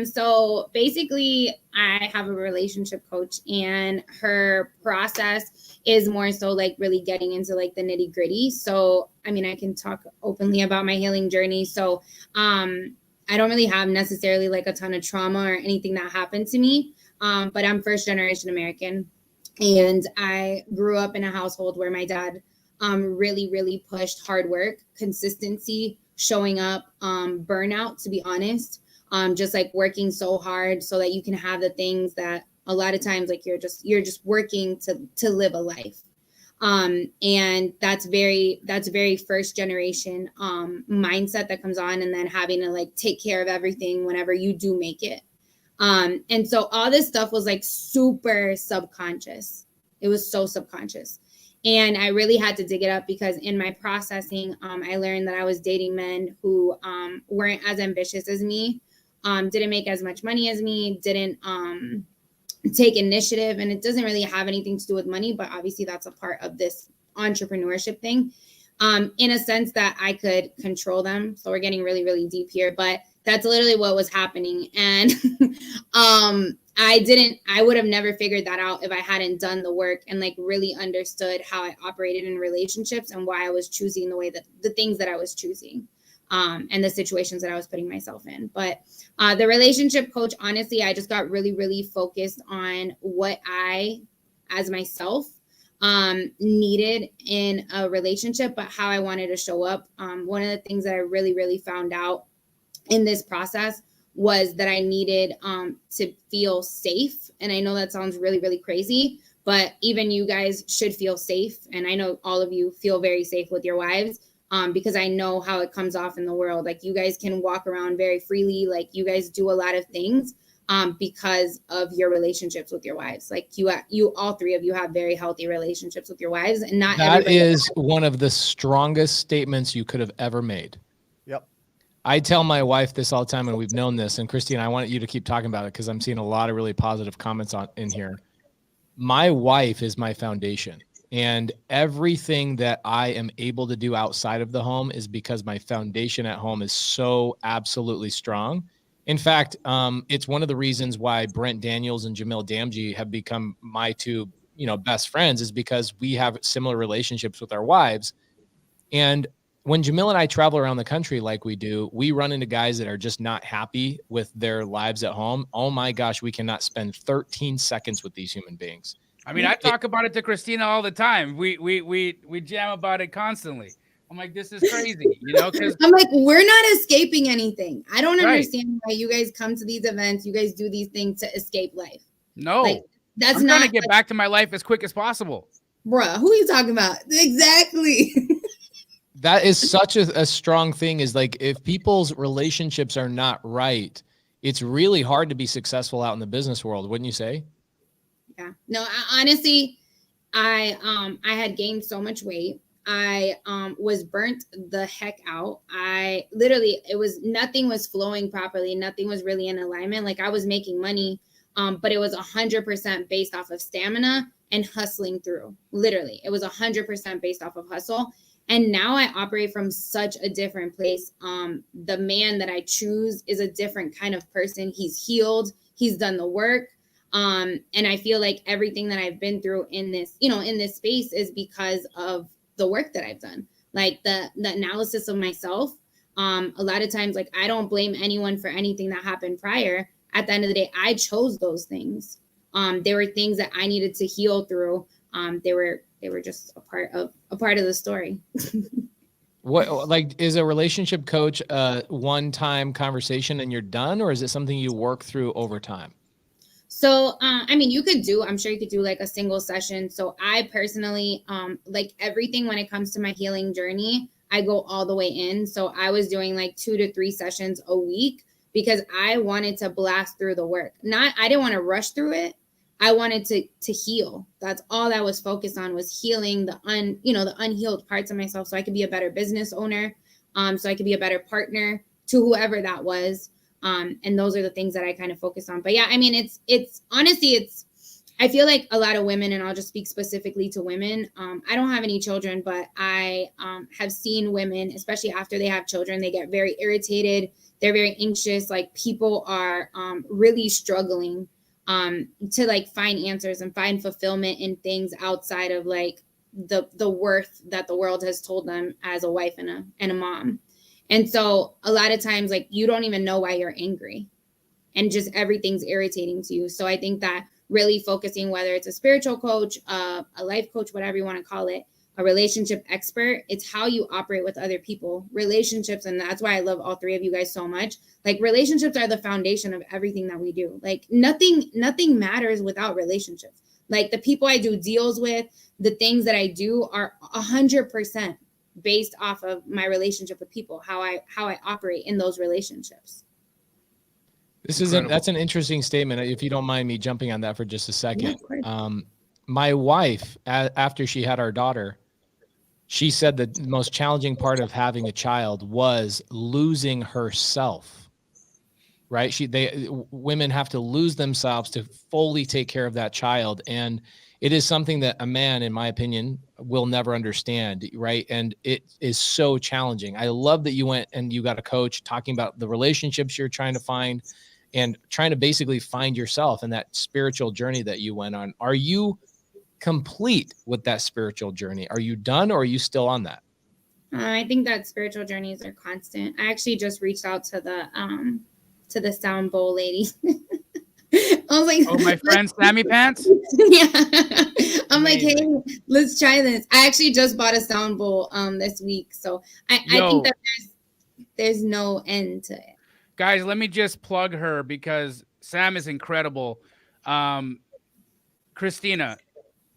So basically I have a relationship coach, and her process is more so like really getting into like the nitty gritty. So, I mean, I can talk openly about my healing journey. So, I don't really have necessarily like a ton of trauma or anything that happened to me. But I'm first generation American, and I grew up in a household where my dad, really, really pushed hard work, consistency, showing up, burnout, to be honest. Just like working so hard so that you can have the things that a lot of times like you're just working to live a life. And that's very first generation mindset that comes on, and then having to like take care of everything whenever you do make it. And so all this stuff was like super subconscious. It was so subconscious. And I really had to dig it up, because in my processing, I learned that I was dating men who weren't as ambitious as me. Didn't make as much money as me, didn't take initiative. And it doesn't really have anything to do with money, but obviously that's a part of this entrepreneurship thing, in a sense that I could control them. So we're getting really, really deep here, but that's literally what was happening. And I would have never figured that out if I hadn't done the work and like really understood how I operated in relationships and why I was choosing the way that the things that I was choosing, and the situations that I was putting myself in. But the relationship coach, honestly, I just got really, really focused on what I, as myself, needed in a relationship, but how I wanted to show up. One of the things that I really, really found out in this process was that I needed to feel safe. And I know that sounds really, really crazy, but even you guys should feel safe. And I know all of you feel very safe with your wives, because I know how it comes off in the world. Like you guys can walk around very freely. Like you guys do a lot of things because of your relationships with your wives. Like you, all three of you have very healthy relationships with your wives, and not that is one of the strongest statements you could have ever made. Yep. I tell my wife this all the time, and we've known this. And Christina, I want you to keep talking about it because I'm seeing a lot of really positive comments in here. My wife is my foundation, and everything that I am able to do outside of the home is because my foundation at home is so absolutely strong. In fact, it's one of the reasons why Brent Daniels and Jamil Damji have become my two, best friends, is because we have similar relationships with our wives. And when Jamil and I travel around the country like we do, we run into guys that are just not happy with their lives at home. Oh my gosh, we cannot spend 13 seconds with these human beings. I mean, I talk about it to Christina all the time. We jam about it constantly. I'm like, this is crazy, because I'm like, we're not escaping anything. I don't Right. understand why you guys come to these events. You guys do these things to escape life. no, Like, that's I'm not trying to get back to my life as quick as possible. bruh, who are you talking about? Exactly. That is such a strong thing, is like, if people's relationships are not right, it's really hard to be successful out in the business world, wouldn't you say? Yeah. No, honestly, I had gained so much weight. I was burnt the heck out. I literally, nothing was flowing properly. Nothing was really in alignment. Like I was making money, but it was 100% based off of stamina and hustling through. Literally, it was 100% based off of hustle. And now I operate from such a different place. The man that I choose is a different kind of person. He's healed. He's done the work. And I feel like everything that I've been through in this, in this space is because of the work that I've done. Like the analysis of myself. A lot of times, like I don't blame anyone for anything that happened prior. At the end of the day, I chose those things. There were things that I needed to heal through. They were just a part of the story. What, like, is a relationship coach a one-time conversation and you're done, or is it something you work through over time? So, I mean, I'm sure you could do like a single session. So I personally, like everything when it comes to my healing journey, I go all the way in. So I was doing like 2 to 3 sessions a week because I wanted to blast through the work. I didn't want to rush through it. I wanted to heal. That's all I was focused on, was healing the unhealed parts of myself, so I could be a better business owner, so I could be a better partner to whoever that was. And those are the things that I kind of focus on. But yeah, I mean, it's honestly, I feel like a lot of women, and I'll just speak specifically to women. I don't have any children, but I have seen women, especially after they have children, they get very irritated. They're very anxious. Like people are really struggling to like find answers and find fulfillment in things outside of like the worth that the world has told them as a wife and a mom. And so a lot of times, like, you don't even know why you're angry and just everything's irritating to you. So I think that really focusing, whether it's a spiritual coach, a life coach, whatever you want to call it, a relationship expert, it's how you operate with other people, relationships. And that's why I love all three of you guys so much. Like relationships are the foundation of everything that we do. Like nothing matters without relationships. Like the people I do deals with, the things that I do are 100% based off of my relationship with people, how I operate in those relationships. That's an interesting statement. If you don't mind me jumping on that for just a second. Yeah, my wife, after she had our daughter, she said that the most challenging part of having a child was losing herself, right? Women have to lose themselves to fully take care of that child. And it is something that a man, in my opinion, will never understand, right? And it is so challenging. I love that you went and you got a coach talking about the relationships you're trying to find and trying to basically find yourself in that spiritual journey that you went on. Are you complete with that spiritual journey? Are you done, or are you still on that? I think that spiritual journeys are constant. I actually just reached out to the sound bowl lady. I was like, Oh, my friend Sammy Pants. yeah. I'm Amazing. like, hey, let's try this. I actually just bought a sound bowl this week, so I think that there's no end to it. Guys, let me just plug her because Sam is incredible. Christina,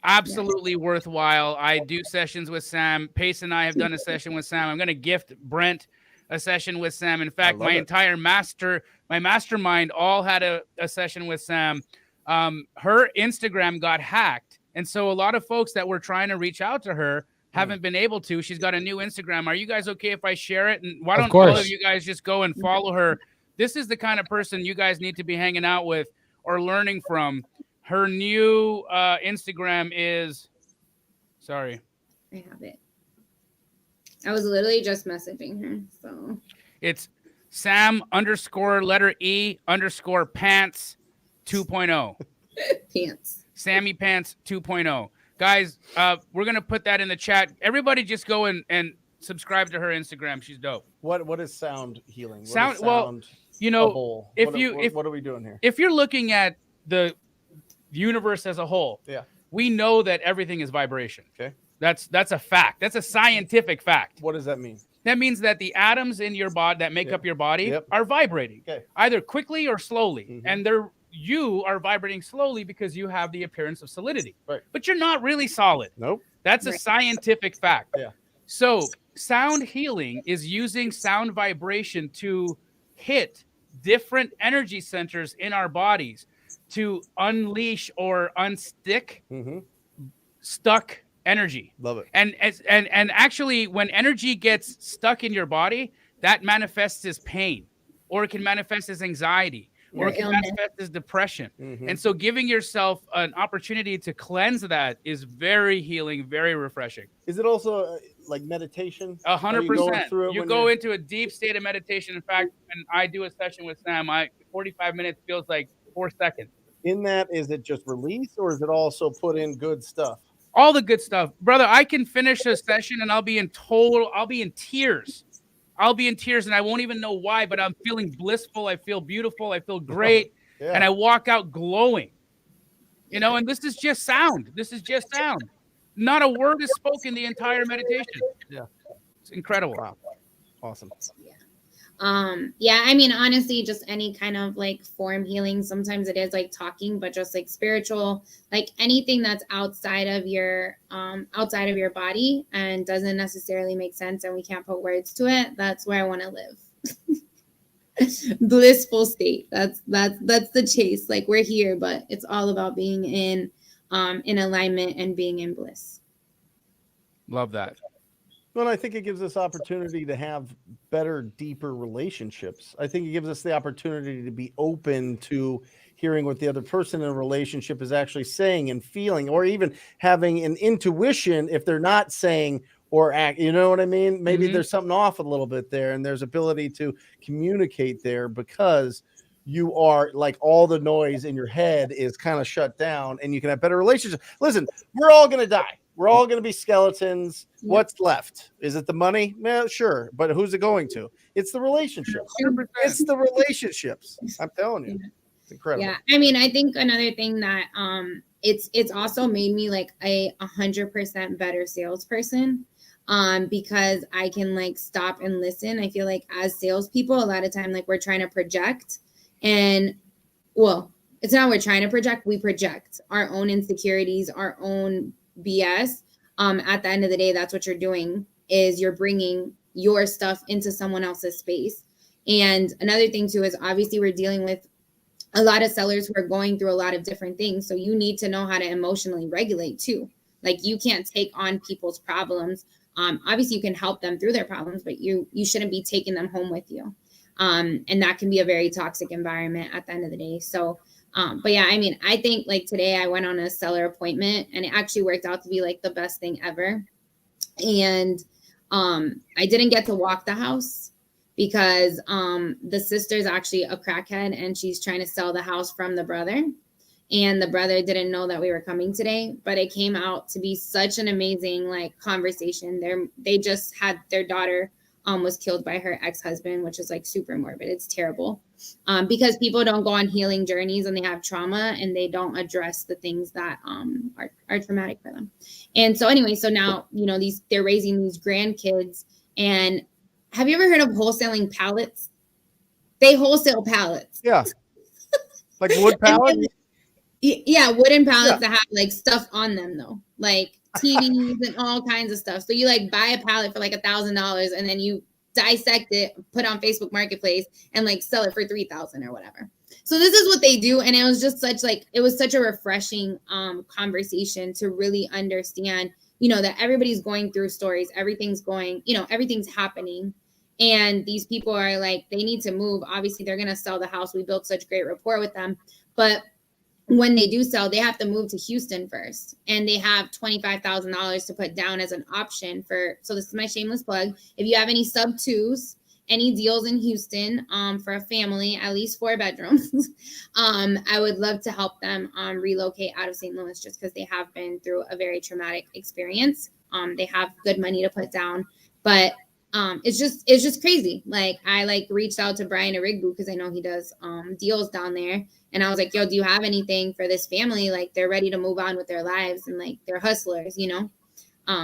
absolutely worthwhile. I do sessions with Sam. Pace and I have done a session with Sam. I'm going to gift Brent a session with Sam. In fact, my entire mastermind all had a session with Sam. Her Instagram got hacked. And so a lot of folks that were trying to reach out to her haven't been able to. She's got a new Instagram. Are you guys okay if I share it? And why don't all of you guys just go and follow her? This is the kind of person you guys need to be hanging out with or learning from. Her new Instagram is, sorry. I have it. I was literally just messaging her. So it's Sam_E_pants 2.0. Pants. Sammy Pants 2.0. Guys, we're going to put that in the chat. Everybody just go and subscribe to her Instagram. She's dope. What is sound healing? Well, you know, what are we doing here? If you're looking at the universe as a whole, we know that everything is vibration. Okay. That's a fact. That's a scientific fact. What does that mean? That means that the atoms in your body that make up your body are vibrating, either quickly or slowly. And you are vibrating slowly because you have the appearance of solidity. Right. But you're not really solid. Nope. That's a scientific fact. Yeah. So sound healing is using sound vibration to hit different energy centers in our bodies to unleash or unstick stuck energy. Love it. And actually, when energy gets stuck in your body, that manifests as pain, or it can manifest as anxiety, or it can manifest as depression. And so giving yourself an opportunity to cleanse that is very healing, very refreshing. Is it also like meditation? 100%. You go into a deep state of meditation. In fact, when I do a session with Sam, 45 minutes feels like 4 seconds. In that, is it just release, or is it also put in good stuff? All the good stuff. Brother, I can finish a session and I'll be in tears. I'll be in tears and I won't even know why, but I'm feeling blissful. I feel beautiful. I feel great. And I walk out glowing. You know, and this is just sound. Not a word is spoken the entire meditation. Yeah. It's incredible. Wow. Awesome. Yeah, I mean, honestly, just any kind of like form healing. Sometimes it is like talking, but just like spiritual, like anything that's outside of your body and doesn't necessarily make sense and we can't put words to it. That's where I want to live. Blissful state. That's the chase. Like we're here, but it's all about being in alignment and being in bliss. Love that. Well, I think it gives us opportunity to have better, deeper relationships. I think it gives us the opportunity to be open to hearing what the other person in a relationship is actually saying and feeling, or even having an intuition if they're not saying or act. You know what I mean? Maybe there's something off a little bit there, and there's ability to communicate there because you are like all the noise in your head is kind of shut down, and you can have better relationships. Listen, we're all going to die. We're all going to be skeletons. What's left? Is it the money? Well, sure. But who's it going to? It's the relationships. 100%. It's the relationships. I'm telling you. It's incredible. Yeah. I mean, I think another thing that it's also made me like a 100% better salesperson because I can like stop and listen. I feel like as salespeople, a lot of time, like we're trying to project and well, it's not we're trying to project. We project our own insecurities, our own BS. At the end of the day, that's what you're doing is you're bringing your stuff into someone else's space. And another thing too is obviously we're dealing with a lot of sellers who are going through a lot of different things. So you need to know how to emotionally regulate too. Like you can't take on people's problems. Obviously you can help them through their problems, but you shouldn't be taking them home with you. And that can be a very toxic environment at the end of the day. So but yeah, I mean, I think like today I went on a seller appointment and it actually worked out to be like the best thing ever. And I didn't get to walk the house because the sister's actually a crackhead and she's trying to sell the house from the brother. And the brother didn't know that we were coming today, but it came out to be such an amazing like conversation. They just had their daughter was killed by her ex-husband, which is like super morbid. It's terrible because people don't go on healing journeys and they have trauma and they don't address the things that are traumatic for them. And so anyway, so now, you know, they're raising these grandkids. And have you ever heard of wholesaling pallets? They wholesale pallets. Yeah. Like wood pallets? Yeah, wooden pallets that have like stuff on them though, like TVs and all kinds of stuff. So you like buy a pallet for like $1,000 and then you dissect it, put on Facebook Marketplace and like sell it for $3,000 or whatever. So this is what they do. And it was just it was such a refreshing conversation to really understand, you know, that everybody's going through stories, everything's happening. And these people are like, they need to move. Obviously, they're going to sell the house. We built such great rapport with them. But when they do sell, they have to move to Houston first. And they have $25,000 to put down as an option so this is my shameless plug. If you have any sub-2s, any deals in Houston for a family, at least 4 bedrooms, I would love to help them relocate out of St. Louis just because they have been through a very traumatic experience. They have good money to put down, but it's just crazy. Like I reached out to Brian Arigbu because I know he does deals down there. And I was like, yo, do you have anything for this family? Like they're ready to move on with their lives and like they're hustlers, you know?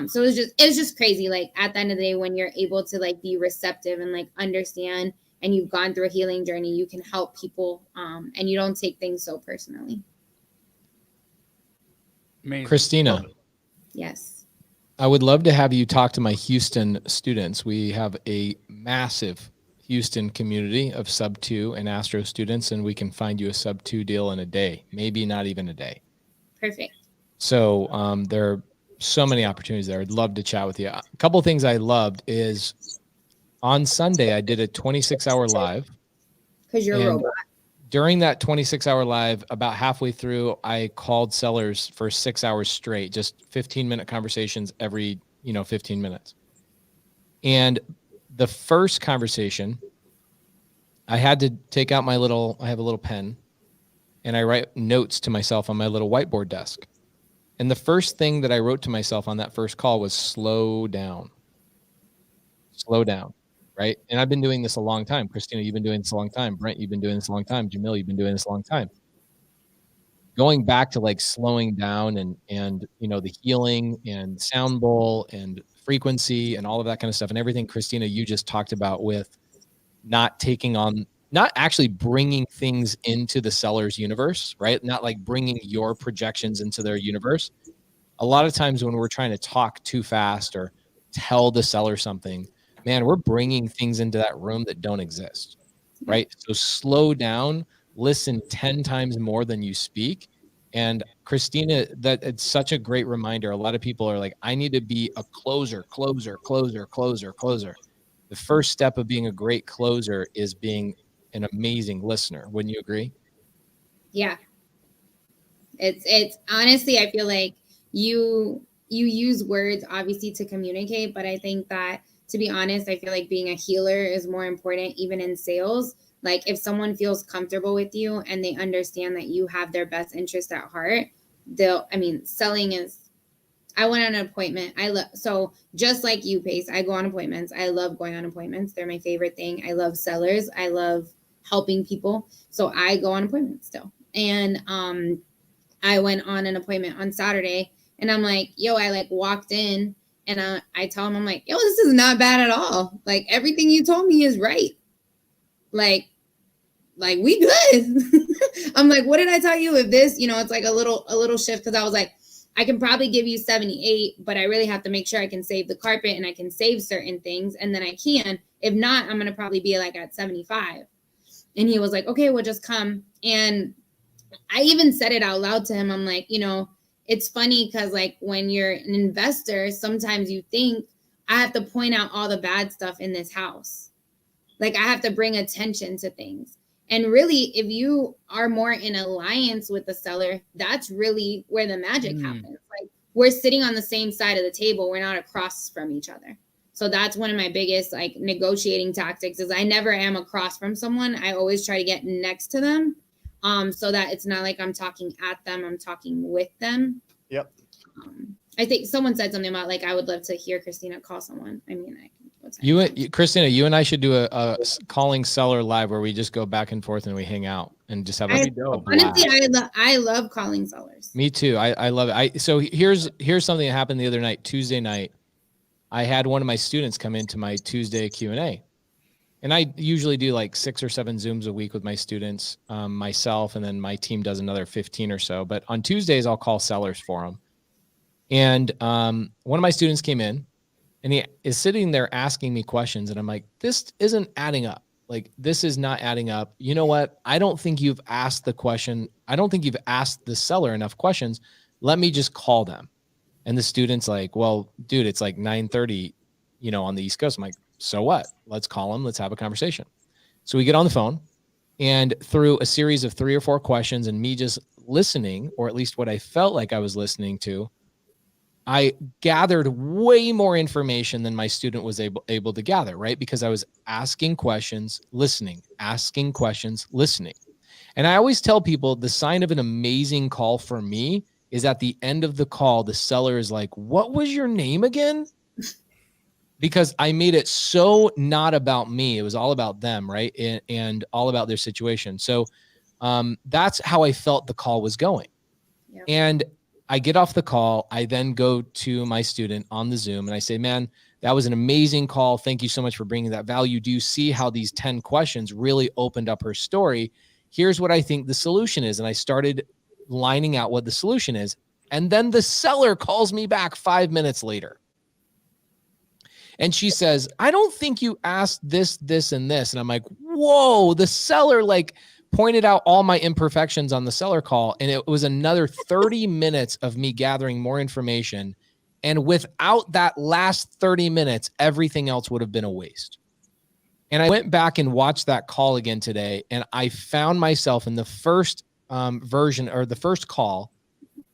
So it was just crazy. Like at the end of the day, when you're able to like be receptive and like understand and you've gone through a healing journey, you can help people and you don't take things so personally. Amazing. Christina. Yes. I would love to have you talk to my Houston students. We have a massive Houston community of sub-2 and Astro students, and we can find you a sub-2 deal in a day, maybe not even a day. Perfect. So there are so many opportunities there. I'd love to chat with you. A couple of things I loved is on Sunday, I did a 26-hour live. Because you're a robot. During that 26-hour live, about halfway through, I called sellers for 6 hours straight, just 15-minute conversations every, 15 minutes. And the first conversation, I had to take out I have a little pen, and I write notes to myself on my little whiteboard desk. And the first thing that I wrote to myself on that first call was slow down. Slow down. Right. And I've been doing this a long time. Christina, you've been doing this a long time. Brent, you've been doing this a long time. Jamil, you've been doing this a long time. Going back to like slowing down and the healing and sound bowl and frequency and all of that kind of stuff and everything, Christina, you just talked about with not actually bringing things into the seller's universe, right? Not like bringing your projections into their universe. A lot of times when we're trying to talk too fast or tell the seller something, man, we're bringing things into that room that don't exist, right? So slow down, listen 10 times more than you speak. And Christina, it's such a great reminder. A lot of people are like, I need to be a closer. The first step of being a great closer is being an amazing listener. Wouldn't you agree? Yeah. It's honestly, I feel like you use words obviously to communicate, but I think that, to be honest, I feel like being a healer is more important even in sales. Like if someone feels comfortable with you and they understand that you have their best interest at heart, selling is, I went on an appointment. So just like you, Pace, I go on appointments. I love going on appointments. They're my favorite thing. I love sellers. I love helping people. So I go on appointments still. And I went on an appointment on Saturday and I'm like, yo, I walked in. And I tell him, I'm like, yo, this is not bad at all. Like everything you told me is right. Like we good. I'm like, what did I tell you? If this, it's like a little shift. Cause I was like, I can probably give you 78, but I really have to make sure I can save the carpet and I can save certain things. And then I can, if not, I'm going to probably be like at 75. And he was like, okay, well just come. And I even said it out loud to him. I'm like, it's funny because like when you're an investor, sometimes you think I have to point out all the bad stuff in this house. Like I have to bring attention to things. And really, if you are more in alliance with the seller, that's really where the magic happens. Like we're sitting on the same side of the table. We're not across from each other. So that's one of my biggest like negotiating tactics is I never am across from someone. I always try to get next to them. So that it's not like I'm talking at them, I'm talking with them. Yep. I think someone said something about like, I would love to hear Kristina call someone. I mean, Kristina, you and I should do a calling seller live where we just go back and forth and we hang out and just have a blast. Honestly, I love calling sellers. Me too. I love it. So here's something that happened the other night, Tuesday night. I had one of my students come into my Tuesday Q&A. And I usually do like 6 or 7 Zooms a week with my students, myself, and then my team does another 15 or so. But on Tuesdays, I'll call sellers for them. And one of my students came in and he is sitting there asking me questions. And I'm like, this isn't adding up. Like, this is not adding up. You know what? I don't think you've asked the question. I don't think you've asked the seller enough questions. Let me just call them. And the student's like, well, dude, it's like 9:30, on the East Coast. I'm like, so what? Let's call them. Let's have a conversation. So we get on the phone, and through a series of 3 or 4 questions and me just listening, or at least what I felt like I was listening to, I gathered way more information than my student was able to gather, right? Because I was asking questions, listening, asking questions, listening. And I always tell people the sign of an amazing call for me is at the end of the call, the seller is like, what was your name again? Because I made it so not about me. It was all about them, right? And all about their situation. So that's how I felt the call was going. Yep. And I get off the call. I then go to my student on the Zoom and I say, man, that was an amazing call. Thank you so much for bringing that value. Do you see how these 10 questions really opened up her story? Here's what I think the solution is. And I started lining out what the solution is. And then the seller calls me back 5 minutes later. And she says, I don't think you asked this, this, and this. And I'm like, whoa, the seller like pointed out all my imperfections on the seller call. And it was another 30 minutes of me gathering more information. And without that last 30 minutes, everything else would have been a waste. And I went back and watched that call again today. And I found myself in the first version or the first call,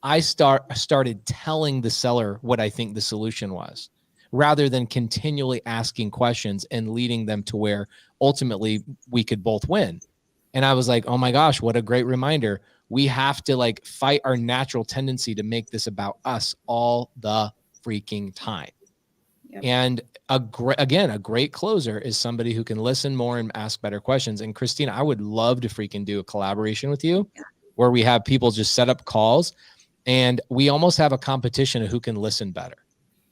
I started telling the seller what I think the solution was, rather than continually asking questions and leading them to where ultimately we could both win. And I was like, oh my gosh, what a great reminder. We have to like fight our natural tendency to make this about us all the freaking time. Yep. And a great closer is somebody who can listen more and ask better questions. And Kristina, I would love to freaking do a collaboration with you where we have people just set up calls and we almost have a competition of who can listen better.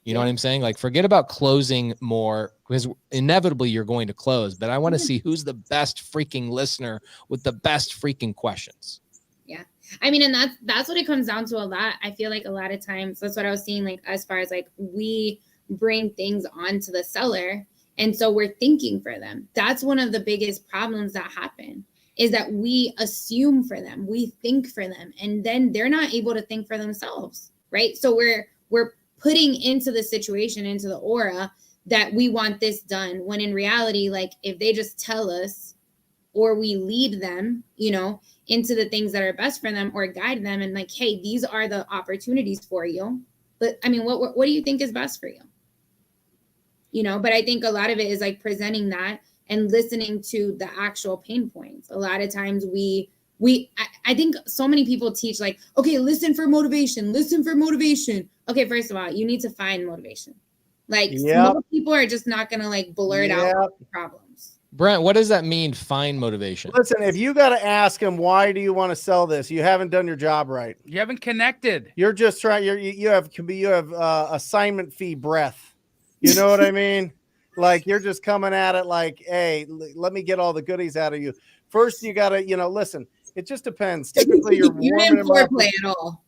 You know what I'm saying? Like, forget about closing more because inevitably you're going to close, but I want to see who's the best freaking listener with the best freaking questions. Yeah. I mean, and that's what it comes down to a lot. I feel like a lot of times that's what I was seeing, like, as far as like we bring things onto the seller. And so we're thinking for them. That's one of the biggest problems that happen is that we assume for them, we think for them, and then they're not able to think for themselves. Right. So we're putting into the situation, into the aura that we want this done. When in reality, like if they just tell us or we lead them, into the things that are best for them or guide them and like, hey, these are the opportunities for you. But I mean, what do you think is best for you? But I think a lot of it is like presenting that and listening to the actual pain points. A lot of times I think so many people teach like, okay, listen for motivation. Okay, first of all, you need to find motivation. Like most people are just not going to like blurt out problems. Brent, what does that mean? Find motivation. Listen, if you got to ask them, why do you want to sell this? You haven't done your job right. You haven't connected. You're just trying. You have assignment fee breath. You know what I mean? Like you're just coming at it like, hey, let me get all the goodies out of you. First, you got to, listen. It just depends. Typically, you didn't foreplay at all.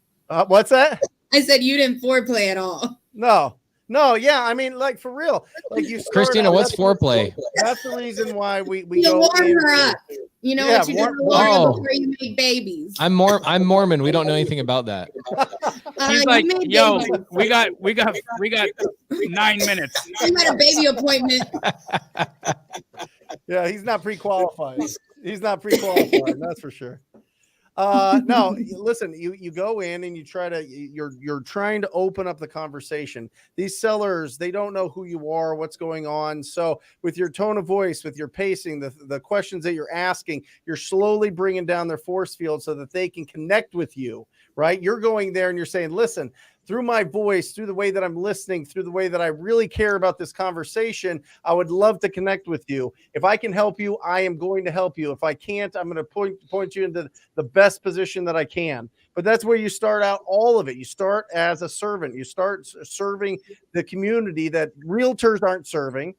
What's that? I said you didn't foreplay at all. No, yeah. I mean, like for real. Like you, Kristina, what's foreplay? That's the reason why we you warm her up. You know what you do before you make babies. I'm Mormon. We don't know anything about that. He's like, yo, we got 9 minutes. You had a baby appointment. Yeah, he's not pre-qualified. That's for sure. No, listen, you go in and you try to, you're trying to open up the conversation. These sellers, they don't know who you are, what's going on. So with your tone of voice, with your pacing, the questions that you're asking, you're slowly bringing down their force field so that they can connect with you, right? You're going there and you're saying, listen, through my voice, through the way that I'm listening, through the way that I really care about this conversation, I would love to connect with you. If I can help you, I am going to help you. If I can't, I'm going to point you into the best position that I can. But that's where you start out all of it. You start as a servant. You start serving the community that realtors aren't serving,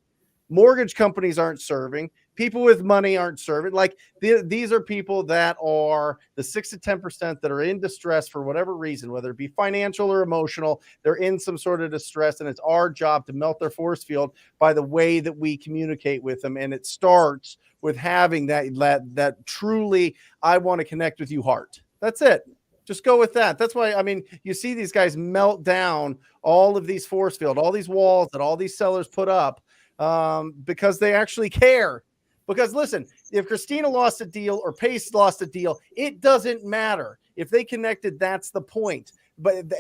mortgage companies aren't serving, people with money aren't serving. Like these are people that are the 6 to 10% that are in distress for whatever reason, whether it be financial or emotional. They're in some sort of distress, and it's our job to melt their force field by the way that we communicate with them. And it starts with having that truly, I want to connect with you heart. That's it. Just go with that. That's why, I mean, you see these guys melt down all of these force field, all these walls that all these sellers put up, because they actually care. Because listen, if Kristina lost a deal or Pace lost a deal, it doesn't matter. If they connected, that's the point.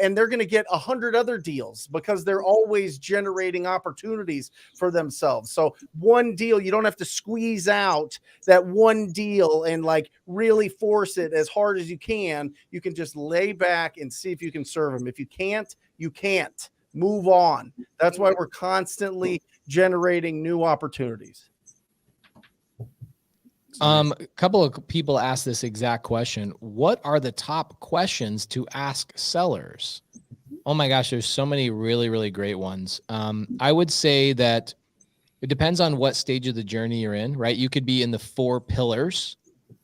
And they're going to get 100 other deals because they're always generating opportunities for themselves. So one deal, you don't have to squeeze out that one deal and like really force it as hard as you can. You can just lay back and see if you can serve them. If you can't, you can't. Move on. That's why we're constantly generating new opportunities. A couple of people asked this exact question. What are the top questions to ask sellers? Oh my gosh, there's so many really, really great ones. I would say that it depends on what stage of the journey you're in, right? You could be in the 4 pillars,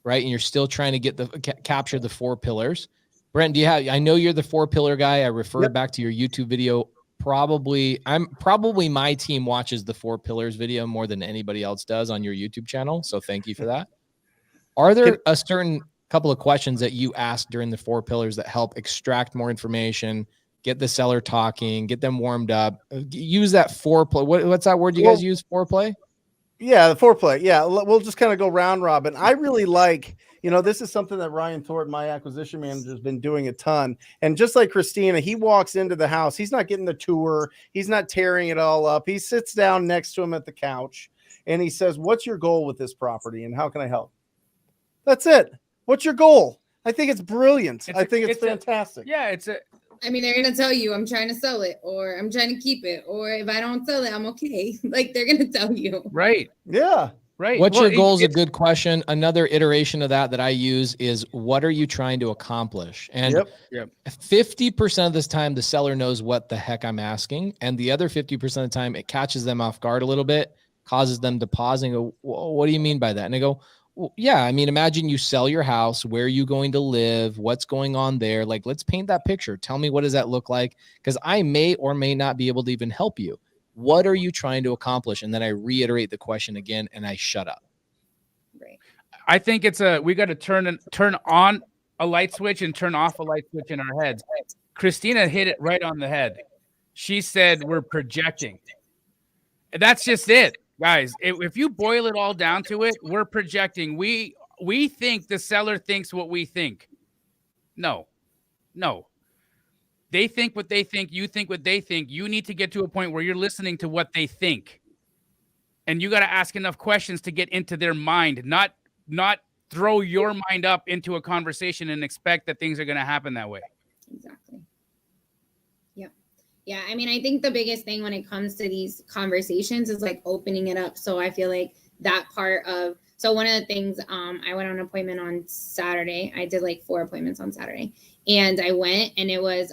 right? And you're still trying to get capture the 4 pillars. Brent, do you have, I know you're the 4 pillar guy. I referred back to your YouTube video. Probably my team watches the 4 pillars video more than anybody else does on your YouTube channel. So thank you for that. Are there a certain couple of questions that you ask during the 4 pillars that help extract more information, get the seller talking, get them warmed up? Use that foreplay. What's that word you guys use? Foreplay? Yeah, the foreplay. Yeah, we'll just kind of go round robin. I really like, this is something that Ryan Thornton, my acquisition manager, has been doing a ton. And just like Kristina, he walks into the house. He's not getting the tour. He's not tearing it all up. He sits down next to him at the couch and he says, "What's your goal with this property and how can I help?" That's it. What's your goal? I think it's brilliant. I think it's fantastic. I mean, they're going to tell you, I'm trying to sell it, or I'm trying to keep it, or if I don't sell it, I'm okay. Like, they're going to tell you. Right. Yeah. Right. What's your goal is a good question. Another iteration of that I use is, what are you trying to accomplish? And 50% of this time, the seller knows what the heck I'm asking. And the other 50% of the time, it catches them off guard a little bit, causes them to pause and go, what do you mean by that? And I go, well, yeah, I mean, imagine you sell your house. Where are you going to live? What's going on there? Like, let's paint that picture. Tell me, what does that look like? Because I may or may not be able to even help you. What are you trying to accomplish? And then I reiterate the question again and I shut up. Right. I think we got to turn on a light switch and turn off a light switch in our heads. Kristina hit it right on the head. She said we're projecting. That's just it. Guys, if you boil it all down to it, we're projecting. We think the seller thinks what we think. No. They think what they think. You think what they think. You need to get to a point where you're listening to what they think. And you got to ask enough questions to get into their mind, not throw your mind up into a conversation and expect that things are going to happen that way. Exactly. Yeah, I mean, I think the biggest thing when it comes to these conversations is like opening it up. So I feel like that part of, so one of the things, I went on an appointment on Saturday. I did like 4 appointments on Saturday, and I went and it was,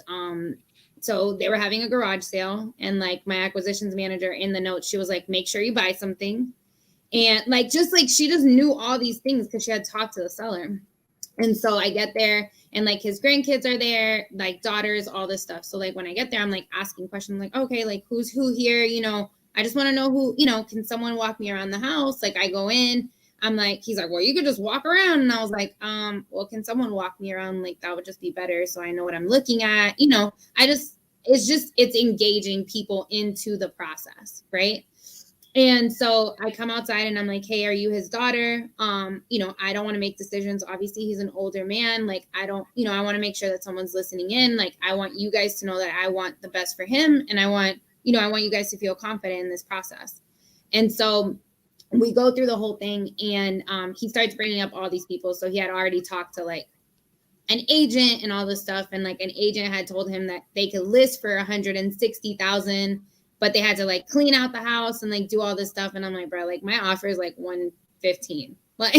so they were having a garage sale, and like my acquisitions manager in the notes, she was like, make sure you buy something. And like, just like she just knew all these things because she had talked to the seller. And so I get there and like his grandkids are there, like daughters, all this stuff. So like when I get there, I'm like asking questions like, okay, like who's who here? I just want to know who, can someone walk me around the house? Like I go in, I'm like, he's like, well, you could just walk around. And I was like, well, can someone walk me around? Like that would just be better. So I know what I'm looking at, it's engaging people into the process. Right. And so I come outside and I'm like, hey, are you his daughter? You know, I don't want to make decisions. Obviously, he's an older man. Like, I don't, you know, I want to make sure that someone's listening in. Like, I want you guys to know that I want the best for him. And I want, you know, I want you guys to feel confident in this process. And so we go through the whole thing, and he starts bringing up all these people. So he had already talked to like an agent and all this stuff. And like an agent had told him that they could list for 160,000, but they had to like clean out the house and like do all this stuff. And I'm like, bro, like my offer is like 115. Like,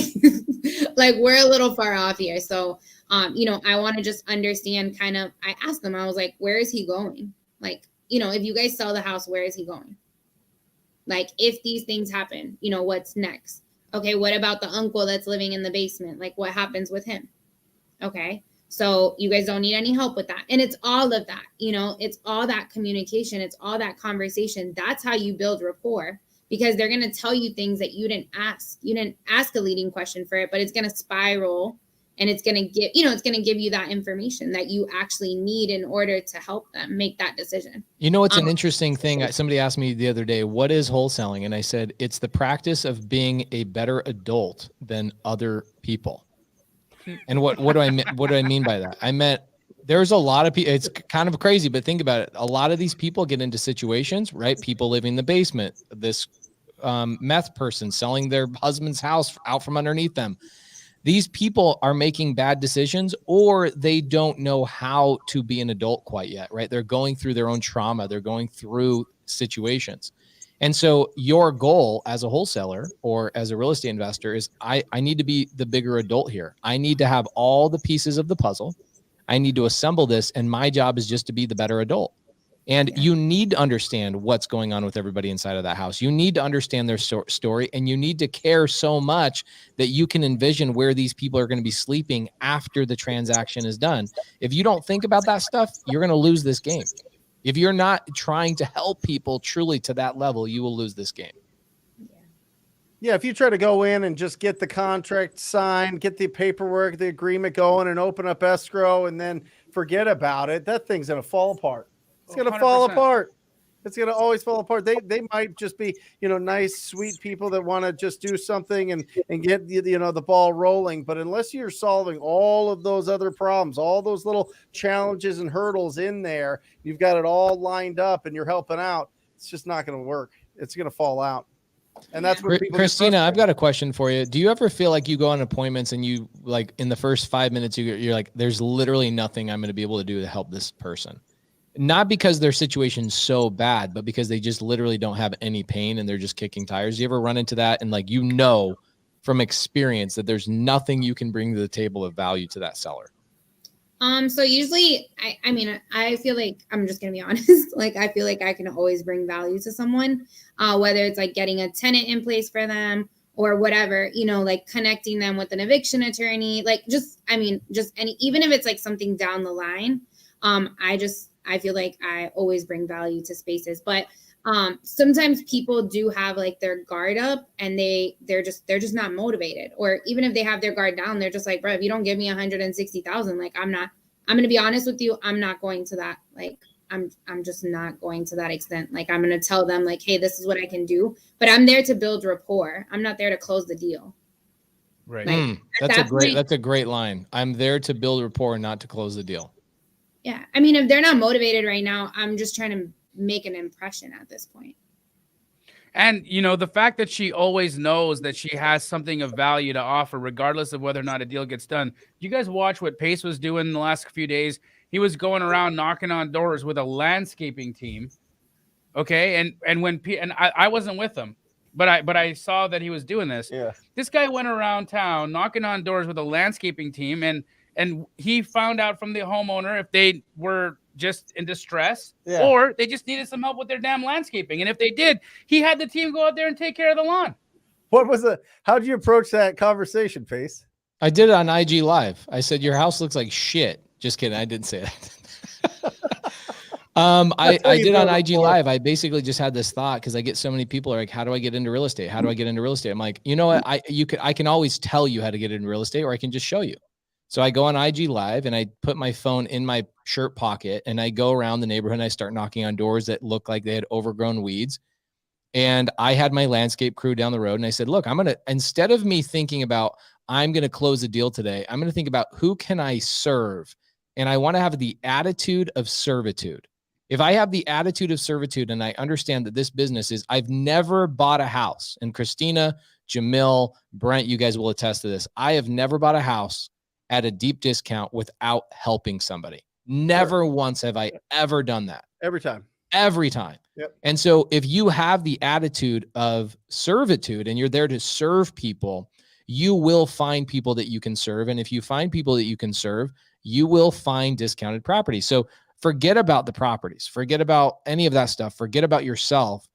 like we're a little far off here. So, you know, I want to just understand kind of, I asked them, I was like, where is he going? Like, you know, if you guys sell the house, where is he going? Like, if these things happen, you know, what's next? Okay, what about the uncle that's living in the basement? Like, what happens with him? Okay, so you guys don't need any help with that. And it's all of that, you know, it's all that communication. It's all that conversation. That's how you build rapport, because they're going to tell you things that you didn't ask. You didn't ask a leading question for it, but it's going to spiral, and it's going to give, you know, it's going to give you that information that you actually need in order to help them make that decision. You know, it's an interesting thing. Somebody asked me the other day, what is wholesaling? And I said, it's the practice of being a better adult than other people. And what do I mean by that? I meant there's a lot of people, it's kind of crazy, but think about it. A lot of these people get into situations, right? People living in the basement, this meth person selling their husband's house out from underneath them. These people are making bad decisions, or they don't know how to be an adult quite yet, right? They're going through their own trauma. They're going through situations. And so your goal as a wholesaler or as a real estate investor is I need to be the bigger adult here. I need to have all the pieces of the puzzle. I need to assemble this. And my job is just to be the better adult. And you need to understand what's going on with everybody inside of that house. You need to understand their story, and you need to care so much that you can envision where these people are going to be sleeping after the transaction is done. If you don't think about that stuff, you're going to lose this game. If you're not trying to help people truly to that level, you will lose this game. Yeah, if you try to go in and just get the contract signed, get the paperwork, the agreement going, and open up escrow and then forget about it, that thing's going to fall apart. It's going to fall apart. It's going to always fall apart. They might just be, you know, nice, sweet people that want to just do something and get, you know, the ball rolling. But unless you're solving all of those other problems, all those little challenges and hurdles in there, you've got it all lined up and you're helping out, it's just not going to work. It's going to fall out. And that's what people. Christina, I've got a question for you. Do you ever feel like you go on appointments and you, like, in the first 5 minutes, you're like, there's literally nothing I'm going to be able to do to help this person? Not because their situation's so bad, but because they just literally don't have any pain and they're just kicking tires. You ever run into that? And like, you know, from experience that there's nothing you can bring to the table of value to that seller. So usually, I mean, I feel like, I'm just going to be honest. Like, I feel like I can always bring value to someone, whether it's like getting a tenant in place for them or whatever, you know, like connecting them with an eviction attorney, like just any, even if it's like something down the line, I feel like I always bring value to spaces, but sometimes people do have like their guard up and they're just not motivated. Or even if they have their guard down, they're just like, bro, if you don't give me 160,000, like I'm going to be honest with you. I'm not going to that. Like, I'm just not going to that extent. Like, I'm going to tell them like, hey, this is what I can do, but I'm there to build rapport. I'm not there to close the deal. Right. Like, That's a great line. I'm there to build rapport, not to close the deal. Yeah. I mean, if they're not motivated right now, I'm just trying to make an impression at this point. And, you know, the fact that she always knows that she has something of value to offer, regardless of whether or not a deal gets done. You guys watch what Pace was doing in the last few days. He was going around knocking on doors with a landscaping team. Okay. And I wasn't with him, but I saw that he was doing this. Yeah. This guy went around town knocking on doors with a landscaping team, and he found out from the homeowner if they were just in distress or they just needed some help with their damn landscaping. And if they did, he had the team go out there and take care of the lawn. How'd you approach that conversation, Pace? I did it on IG Live. I said, your house looks like shit. Just kidding. I didn't say that. I did on IG Live. I basically just had this thought because I get so many people are like, how do I get into real estate? How do I get into real estate? I'm like, you know what? I can always tell you how to get into real estate, or I can just show you. So I go on IG Live and I put my phone in my shirt pocket and I go around the neighborhood and I start knocking on doors that look like they had overgrown weeds. And I had my landscape crew down the road, and I said, look, instead of me thinking about, I'm going to close a deal today, I'm going to think about who can I serve? And I want to have the attitude of servitude. If I have the attitude of servitude and I understand that this business is, I've never bought a house, and Christina, Jamil, Brent, you guys will attest to this. I have never bought a house at a deep discount without helping somebody. Never once have I ever done that. Every time. Yep. And so if you have the attitude of servitude and you're there to serve people, you will find people that you can serve. And if you find people that you can serve, you will find discounted properties. So forget about the properties, forget about any of that stuff, forget about yourself.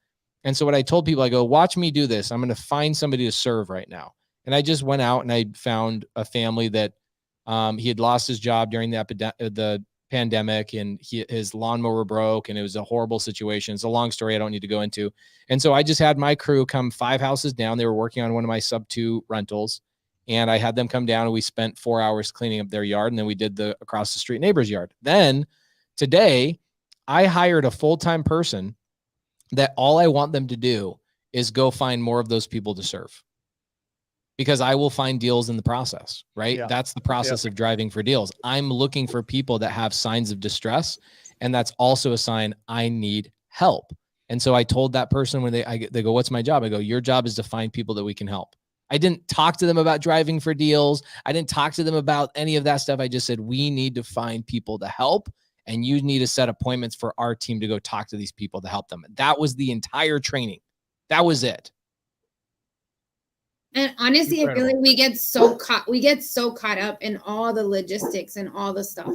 And so what I told people, I go, watch me do this. I'm going to find somebody to serve right now. And I just went out and I found a family that he had lost his job during the pandemic, and his lawnmower broke, and it was a horrible situation. It's a long story I don't need to go into. And so I just had my crew come 5 houses down. They were working on one of my sub 2 rentals, and I had them come down, and we spent 4 hours cleaning up their yard, and then we did the across the street neighbor's yard. Then today I hired a full-time person that all I want them to do is go find more of those people to serve, because I will find deals in the process, right? Yeah. That's the process of driving for deals. I'm looking for people that have signs of distress, and that's also a sign I need help. And so I told that person when they go, what's my job? I go, your job is to find people that we can help. I didn't talk to them about driving for deals. I didn't talk to them about any of that stuff. I just said, we need to find people to help, and you need to set appointments for our team to go talk to these people to help them. That was the entire training. That was it. And honestly, incredible. I feel like we get so caught up in all the logistics and all the stuff.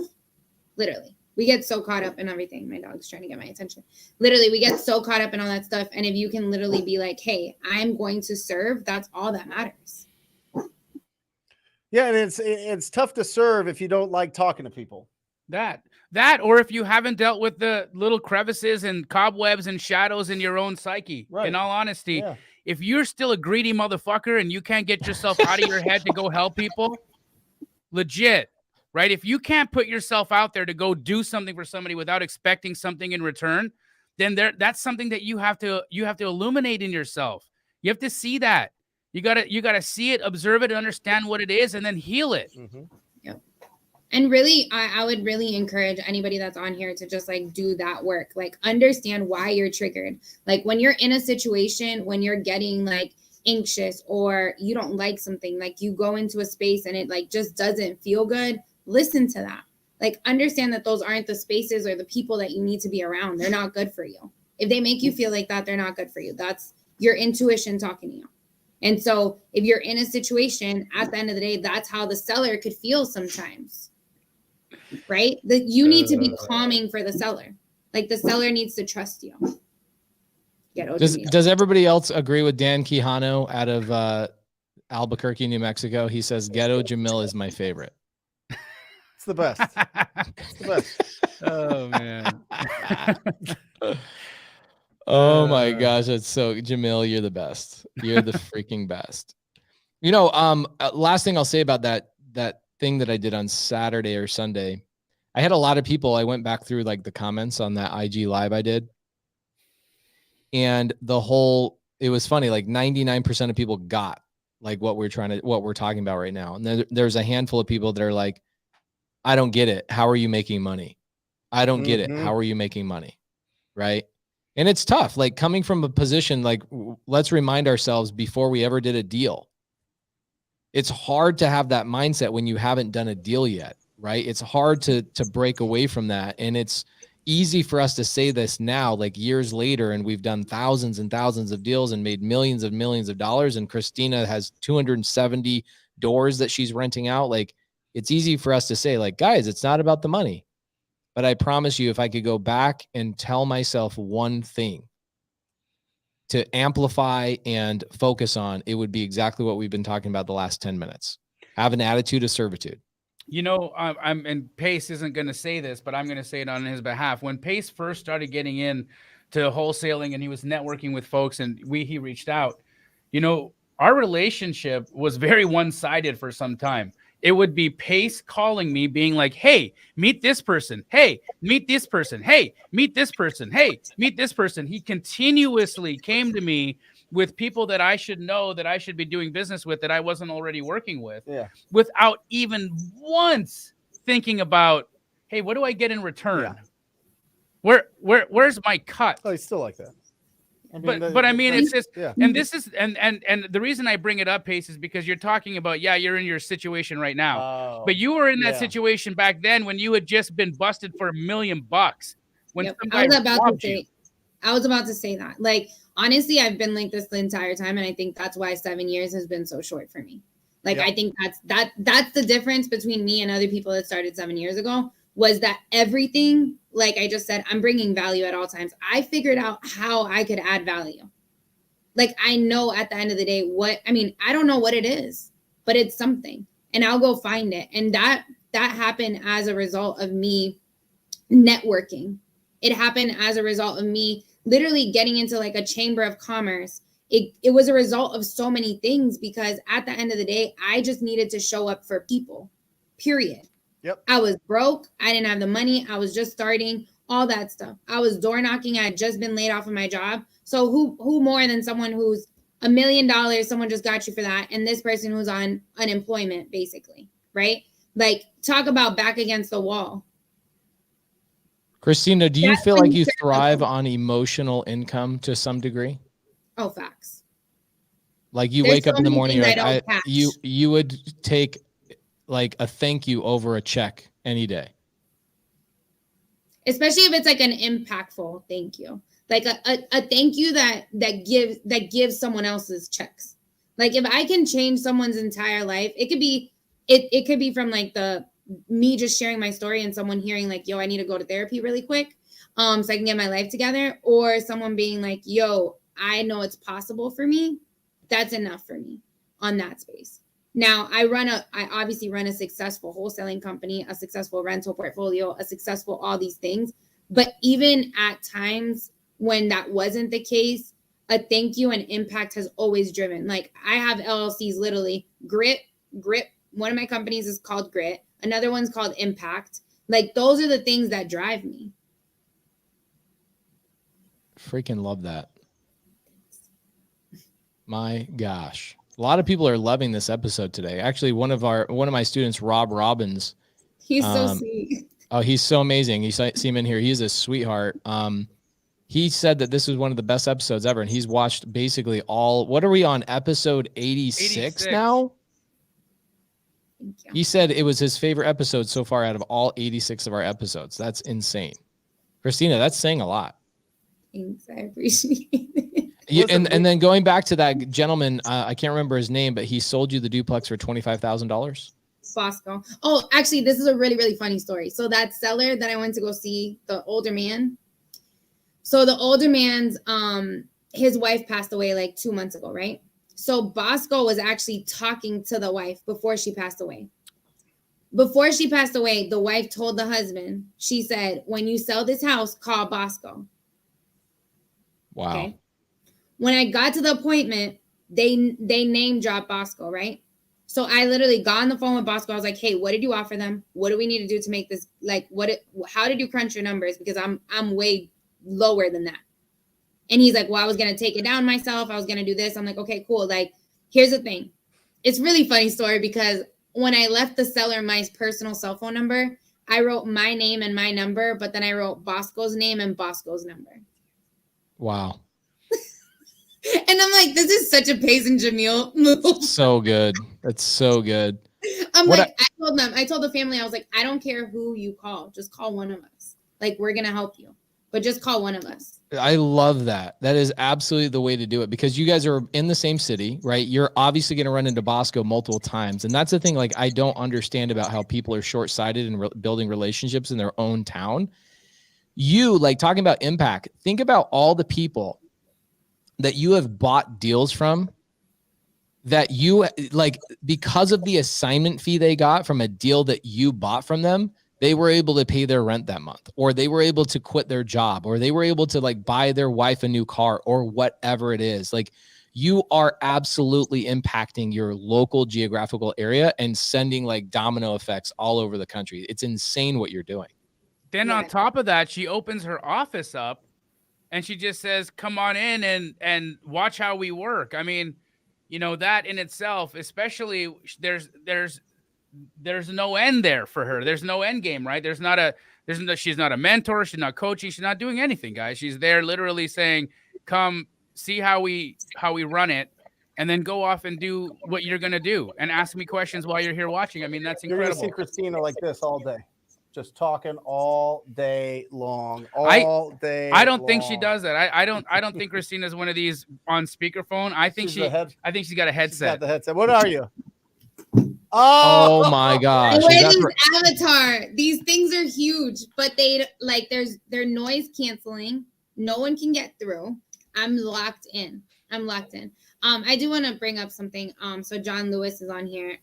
Literally, we get so caught up in everything. My dog's trying to get my attention. Literally, we get so caught up in all that stuff. And if you can literally be like, hey, I'm going to serve, that's all that matters. Yeah. And it's tough to serve if you don't like talking to people. That, or if you haven't dealt with the little crevices and cobwebs and shadows in your own psyche, right. In all honesty. Yeah. If you're still a greedy motherfucker and you can't get yourself out of your head to go help people, legit, right? If you can't put yourself out there to go do something for somebody without expecting something in return, then that's something that you have to illuminate in yourself. You have to see that. You gotta see it, observe it, understand what it is, and then heal it. Mm-hmm. Yep. And really, I would really encourage anybody that's on here to just like do that work, like understand why you're triggered. Like when you're in a situation, when you're getting like anxious or you don't like something, like you go into a space and it like just doesn't feel good, listen to that. Like understand that those aren't the spaces or the people that you need to be around. They're not good for you. If they make you feel like that, they're not good for you. That's your intuition talking to you. And so if you're in a situation, at the end of the day, that's how the seller could feel sometimes. Right? That you need to be calming for the seller. Like the seller needs to trust you. Does everybody else agree with Dan Quijano out of Albuquerque, New Mexico? He says Ghetto Jamil is my favorite. It's the best. It's the best. Oh man. Oh my gosh, that's so Jamil, you're the best. You're the freaking best. You know, last thing I'll say about that thing that I did on Saturday or Sunday, I had a lot of people. I went back through like the comments on that IG live I did. And it was funny, like 99% of people got like what we're talking about right now. And there's a handful of people that are like, I don't get it. How are you making money? I don't get it. How are you making money? Right. And it's tough, like coming from a position, like let's remind ourselves before we ever did a deal. It's hard to have that mindset when you haven't done a deal yet, right? It's hard to break away from that. And it's easy for us to say this now, like years later, and we've done thousands and thousands of deals and made millions of dollars. And Christina has 270 doors that she's renting out. Like it's easy for us to say like, guys, it's not about the money. But I promise you, if I could go back and tell myself one thing to amplify and focus on, it would be exactly what we've been talking about the last 10 minutes. Have an attitude of servitude. You know, and Pace isn't going to say this, but I'm going to say it on his behalf. When Pace first started getting in to wholesaling and he was networking with folks and he reached out, you know, our relationship was very one-sided for some time. it would be Pace calling me being like, hey, meet this person. Hey, meet this person. Hey, meet this person. Hey, meet this person. He continuously came to me with people that I should know, that I should be doing business with, that I wasn't already working with, without even once thinking about, hey, what do I get in return? Where's my cut? Oh, he's still like that. But I mean, it's just, and this is, and the reason I bring it up, Pace, is because you're talking about, you're in your situation right now, but you were in that situation back then when you had just been busted for $1 million. When I was about to say that. Like, honestly, I've been like this the entire time, and I think that's why 7 years has been so short for me. Like, I think that's the difference between me and other people that started 7 years ago, was that everything, like I just said, I'm bringing value at all times. I figured out how I could add value. Like, I know at the end of the day I don't know what it is, but it's something, and I'll go find it. And that happened as a result of me networking. It happened as a result of me literally getting into like a chamber of commerce. It was a result of so many things, because at the end of the day, I just needed to show up for people, period. Yep. I was broke. I didn't have the money. I was just starting, all that stuff. I was door knocking. I had just been laid off of my job. So who more than someone who's $1 million, someone just got you for that, and this person who's on unemployment, basically, right? Like, talk about back against the wall. Christina, do you feel like you thrive on emotional income to some degree? Oh, facts. Like, you wake up in the morning, you're like, you would take like a thank you over a check any day. Especially if it's like an impactful thank you. Like a thank you that gives someone else's checks. Like, if I can change someone's entire life, it could be from like me just sharing my story and someone hearing like, yo, I need to go to therapy really quick, so I can get my life together, or someone being like, yo, I know it's possible for me. That's enough for me on that space. Now, I obviously run a successful wholesaling company, a successful rental portfolio, a successful all these things. But even at times when that wasn't the case, a thank you and impact has always driven. Like, I have LLCs, literally, Grip. One of my companies is called Grit. Another one's called Impact. Like, those are the things that drive me. Freaking love that. My gosh. A lot of people are loving this episode today. Actually, one of my students, Rob Robbins. He's so sweet. Oh, he's so amazing. You see him in here. He's a sweetheart. He said that this was one of the best episodes ever, and he's watched basically all. What are we on, episode 86 now? Thank you. He said it was his favorite episode so far out of all 86 of our episodes. That's insane. Christina, that's saying a lot. Thanks. I appreciate it. And then going back to that gentleman, I can't remember his name, but he sold you the duplex for $25,000. Bosco. Oh, actually, this is a really, really funny story. So that seller that I went to go see, the older man. So the older man's, his wife passed away like 2 months ago, right? So Bosco was actually talking to the wife before she passed away. Before she passed away, the wife told the husband, she said, when you sell this house, call Bosco. Wow. Okay. When I got to the appointment, they name dropped Bosco, right? So I literally got on the phone with Bosco. I was like, hey, what did you offer them? What do we need to do to make this, like, how did you crunch your numbers? Because I'm way lower than that. And he's like, well, I was going to take it down myself. I was going to do this. I'm like, okay, cool. Like, here's the thing. It's really funny story, because when I left the seller my personal cell phone number, I wrote my name and my number, but then I wrote Bosco's name and Bosco's number. Wow. And I'm like, this is such a Pace and Jamil move. So good. That's so good. I told the family, I was like, I don't care who you call. Just call one of us. Like, we're going to help you, but just call one of us. I love that. That is absolutely the way to do it, because you guys are in the same city, right? You're obviously going to run into Bosco multiple times. And that's the thing, like, I don't understand about how people are short-sighted in building relationships in their own town. You, like, talking about impact, think about all the people that you have bought deals from, that you, like, because of the assignment fee they got from a deal that you bought from them, they were able to pay their rent that month, or they were able to quit their job, or they were able to, like, buy their wife a new car, or whatever it is. Like, you are absolutely impacting your local geographical area and sending like domino effects all over the country. It's insane what you're doing. Then on top of that, she opens her office up and she just says, come on in and watch how we work. I mean, you know, that in itself, especially there's no end there for her. There's no end game, right? She's not a mentor. She's not coaching. She's not doing anything, guys. She's there literally saying, come see how we run it, and then go off and do what you're going to do and ask me questions while you're here watching. I mean, that's incredible. You're going to see Kristina like this all day. Just talking all day long. I don't think she does that. I don't think Kristina's one of these on speakerphone. I think she's got a headset. She's got the headset. What are you? Oh my gosh. Avatar. These things are huge, but they're noise canceling. No one can get through. I'm locked in. I do want to bring up something. So John Lewis is on here.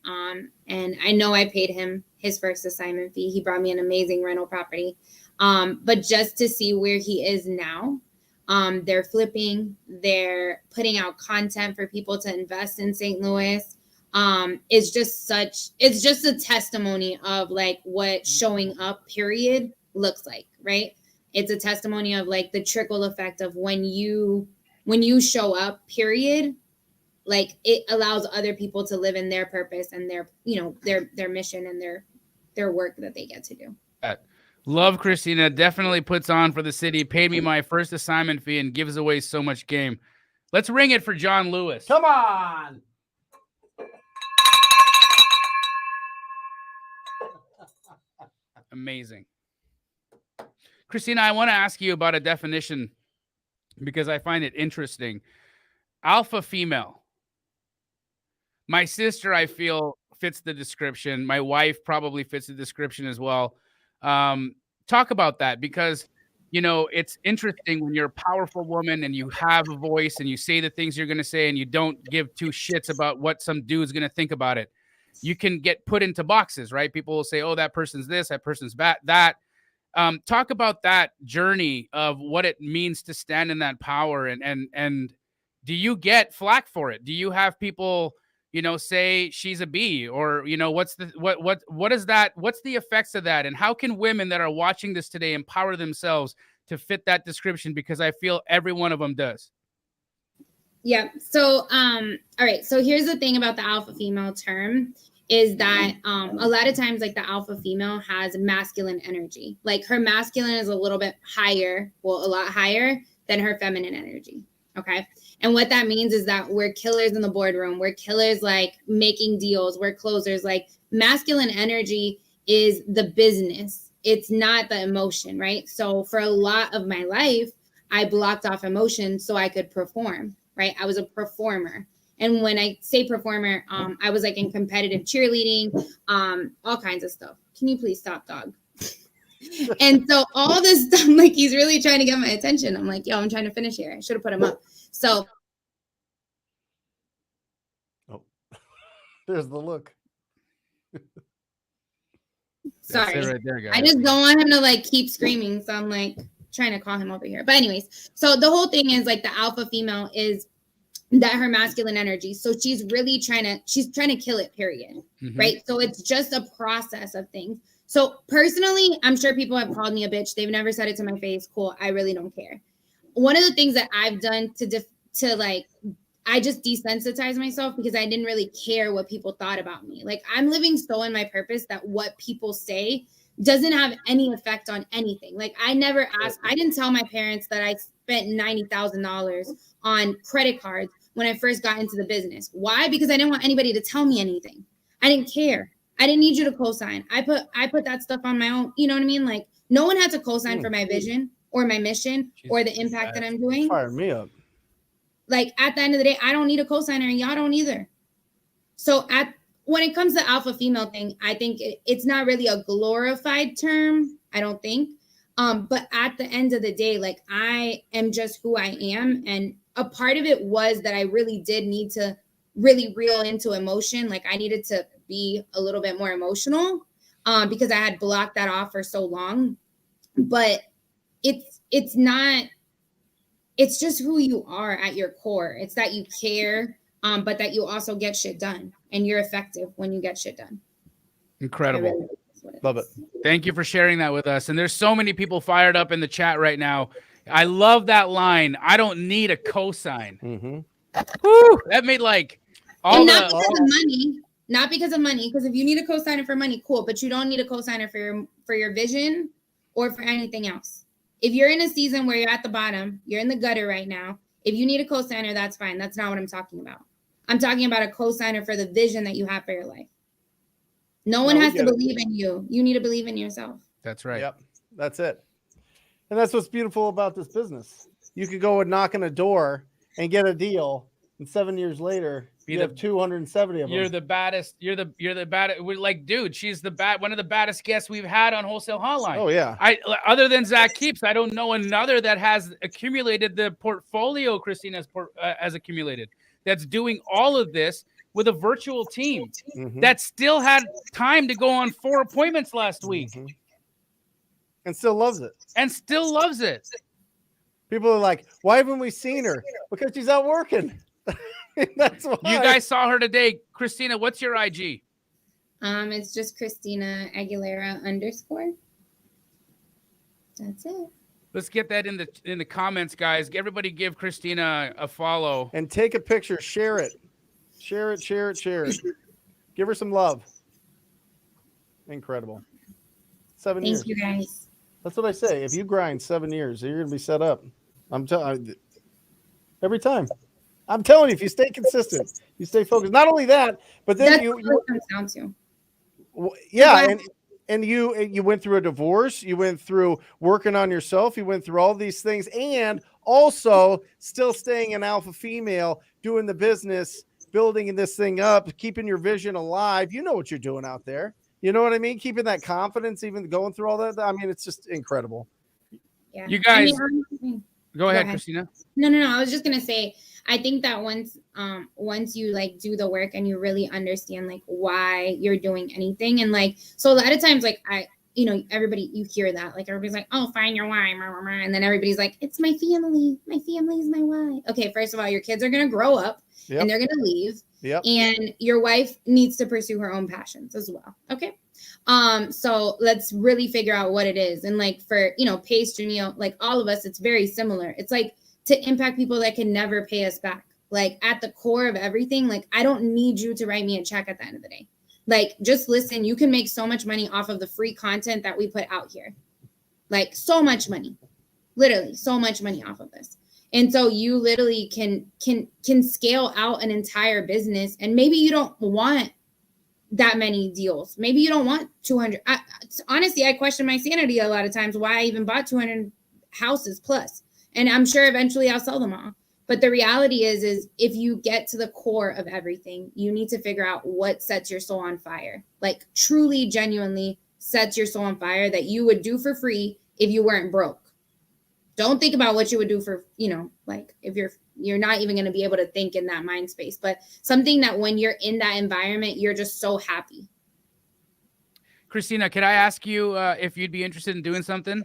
And I know I paid him his first assignment fee. He brought me an amazing rental property. But just to see where he is now, they're flipping, they're putting out content for people to invest in St. Louis. It's just a testimony of like what showing up period looks like, right? It's a testimony of like the trickle effect of when you show up period, like it allows other people to live in their purpose and their, you know, their mission and their work that they get to do. Love Kristina, definitely puts on for the city, paid me my first assignment fee and gives away so much game. Let's ring it for John Lewis. Come on. Amazing. Kristina, I want to ask you about a definition because I find it interesting. Alpha female. My sister, I feel, fits the description. My wife probably fits the description as well. Talk about that because, you know, it's interesting when you're a powerful woman and you have a voice and you say the things you're going to say and you don't give two shits about what some dude's going to think about it. You can get put into boxes, right? People will say, oh, that person's this, that person's that. Talk about that journey of what it means to stand in that power. And do you get flack for it? Do you have people, you know, say she's a B or, you know, what is that? What's the effects of that? And how can women that are watching this today empower themselves to fit that description? Because I feel every one of them does. Yeah. So, all right. So here's the thing about the alpha female term is that a lot of times like the alpha female has masculine energy. Like her masculine is a little bit higher, well, a lot higher than her feminine energy. Okay. And what that means is that we're killers in the boardroom. We're killers like making deals. We're closers. Like masculine energy is the business. It's not the emotion, right? So for a lot of my life, I blocked off emotion so I could perform, right? I was a performer. And when I say performer, I was like in competitive cheerleading, all kinds of stuff. Can you please stop, dog? And so all this stuff, like he's really trying to get my attention. I'm like, yo, I'm trying to finish here. I should have put him up. So. Oh, there's the look. Sorry. Right there, guys. I just don't want him to like keep screaming. So I'm like trying to call him over here. But anyways, so the whole thing is like the alpha female is that her masculine energy. So she's really trying to kill it, period. Mm-hmm. Right. So it's just a process of things. So personally, I'm sure people have called me a bitch. They've never said it to my face. Cool. I really don't care. One of the things that I've done I just desensitized myself because I didn't really care what people thought about me. Like I'm living so in my purpose that what people say doesn't have any effect on anything. Like I never asked, I didn't tell my parents that I spent $90,000 on credit cards when I first got into the business. Why? Because I didn't want anybody to tell me anything. I didn't care. I didn't need you to co-sign. I put that stuff on my own. You know what I mean? Like no one had to co-sign for my vision or my mission or the impact that I'm doing. Fired me up. Like at the end of the day, I don't need a co-signer and y'all don't either. So when it comes to alpha female thing, I think it's not really a glorified term. I don't think. But at the end of the day, like I am just who I am. And a part of it was that I really did need to really reel into emotion. Like I needed to be a little bit more emotional because I had blocked that off for so long. But it's not it's just who you are at your core. It's that you care, but that you also get shit done, and you're effective when you get shit done. Incredible. Really Love it. Thank you for sharing that with us. And there's so many people fired up in the chat right now. I love that line. I don't need a cosign. Woo, that made like all and the not because of money. Not because of money, because if you need a cosigner for money, cool. But you don't need a cosigner for your vision or for anything else. If you're in a season where you're at the bottom, you're in the gutter right now. If you need a cosigner, that's fine. That's not what I'm talking about. I'm talking about a cosigner for the vision that you have for your life. No one has to believe in you. You need to believe in yourself. That's right. Yep. That's it. And that's what's beautiful about this business. You could go and knock on a door and get a deal, and 7 years later, you have 270 of them. You're the baddest. You're the baddest. We're like, dude, she's one of the baddest guests we've had on Wholesale Hotline. Oh yeah. Other than Zach Keeps, I don't know another that has accumulated the portfolio Christina has accumulated. That's doing all of this with a virtual team that still had time to go on 4 appointments last week, and still loves it. People are like, why haven't we seen her? Because she's out working. That's why. You guys saw her today. Christina, what's your IG? It's just Kristina Aguilera _. That's it. Let's get that in the comments, guys. Everybody give Christina a follow. And take a picture. Share it. Share it. Give her some love. Incredible. 7 years. Thank you, guys. That's what I say. If you grind 7 years, you're going to be set up. I'm telling every time. I'm telling you, if you stay consistent, you stay focused. Not only that, but then That's what it comes down to. Yeah, and you went through a divorce. You went through working on yourself. You went through all these things, and also still staying an alpha female, doing the business, building this thing up, keeping your vision alive. You know what you're doing out there. You know what I mean? Keeping that confidence, even going through all that. I mean, it's just incredible. Yeah. You guys, Go ahead, Christina. No. I was just gonna say, I think that once you like do the work and you really understand like why you're doing anything, and like, so a lot of times like everybody, you hear that, like everybody's like, oh, find your why, and then everybody's like, it's my family is my why. Okay, first of all, your kids are gonna grow up and they're gonna leave. Yep. And your wife needs to pursue her own passions as well. Okay. So let's really figure out what it is. And like for, Paige, Janelle, like all of us, it's very similar. It's like to impact people that can never pay us back. Like at the core of everything, like I don't need you to write me a check at the end of the day. Like just listen, you can make so much money off of the free content that we put out here. Like so much money, literally so much money off of this. And so you literally can scale out an entire business, and maybe you don't want that many deals. Maybe you don't want 200. Honestly, I question my sanity a lot of times why I even bought 200 houses plus. And I'm sure eventually I'll sell them all. But the reality is if you get to the core of everything, you need to figure out what sets your soul on fire. Like truly, genuinely sets your soul on fire that you would do for free if you weren't broke. Don't think about what you would do for, like if you're not even going to be able to think in that mind space, but something that when you're in that environment, you're just so happy. Christina, could I ask you if you'd be interested in doing something?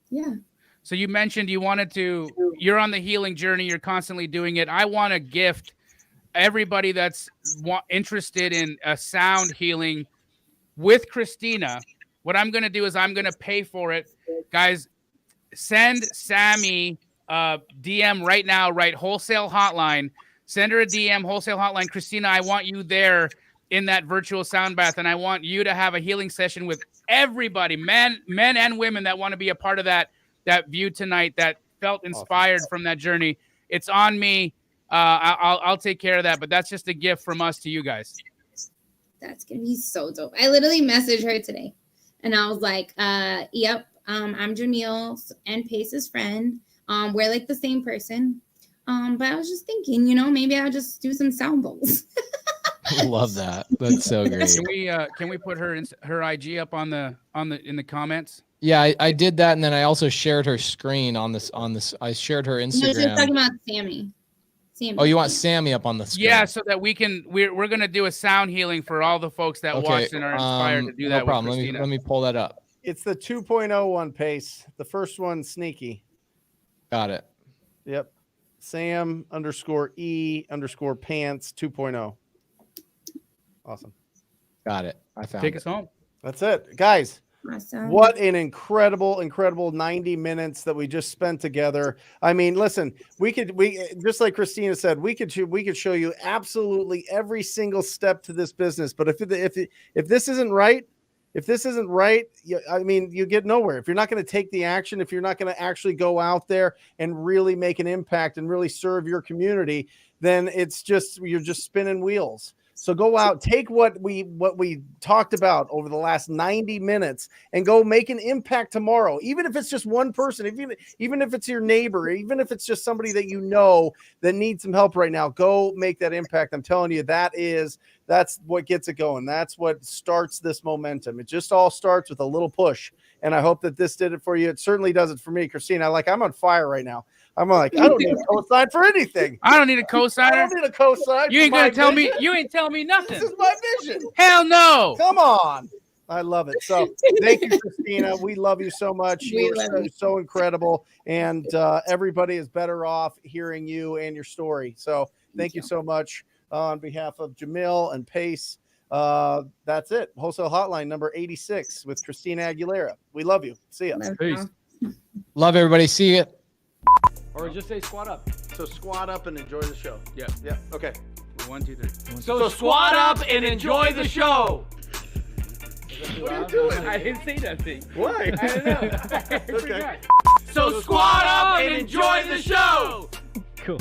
Yeah. So you mentioned you're on the healing journey. You're constantly doing it. I want to gift everybody that's interested in a sound healing with Christina. What I'm going to do is I'm going to pay for it. Guys, send Sammy DM right now, right? Wholesale Hotline. Send her a DM, Wholesale Hotline. Christina, I want you there in that virtual sound bath, and I want you to have a healing session with everybody, men and women that want to be a part of that view tonight, that felt inspired from that journey. It's on me. I'll take care of that, but that's just a gift from us to you guys. That's gonna be so dope. I literally messaged her today, and I was like, "Yep, I'm Jamil's and Pace's friend. We're like the same person. But I was just thinking, maybe I'll just do some sound bowls." I love that. That's so great. Can we put her IG up in the comments? Yeah, I did that, and then I also shared her screen on this. I shared her Instagram. No, she's talking about Sammy. Oh, you want Sammy up on the screen? Yeah, so that we're gonna do a sound healing for all the folks that watched and are inspired to do that. No problem. Let me pull that up. It's the 2.0 one, Pace. The first one, sneaky. Got it. Yep. Sam_E_pants 2.0. Awesome. Got it. I found Take it. us home. That's it, guys. Awesome. What an incredible 90 minutes that we just spent together. I mean, listen, we just like Christina said, we could show you absolutely every single step to this business. But if this isn't right, you get nowhere. If you're not going to take the action, if you're not going to actually go out there and really make an impact and really serve your community, then you're just spinning wheels. So go out, take what we talked about over the last 90 minutes and go make an impact tomorrow. Even if it's just one person, even if it's your neighbor, even if it's just somebody that you know that needs some help right now, go make that impact. I'm telling you, that's what gets it going. That's what starts this momentum. It just all starts with a little push. And I hope that this did it for you. It certainly does it for me, Christina. I'm on fire right now. I'm like, I don't need a cosign for anything. I don't need a cosigner. I don't need a cosign. You ain't gonna tell me. You ain't telling me nothing. This is my vision. Hell no. Come on. I love it. So thank you, Christina. We love you so much. You're so incredible. And everybody is better off hearing you and your story. So thank you so much on behalf of Jamil and Pace. That's it. Wholesale Hotline number 86 with Kristina Aguilera. We love you. See ya. Peace. Love everybody. See you. Or just say squat up. So squat up and enjoy the show. Yeah. Yeah. Okay. 1, 2, 3. So squat up and enjoy the show. What are you doing? I didn't say nothing. Why? I don't know. I Okay. forgot. So squat up and enjoy the show. Cool.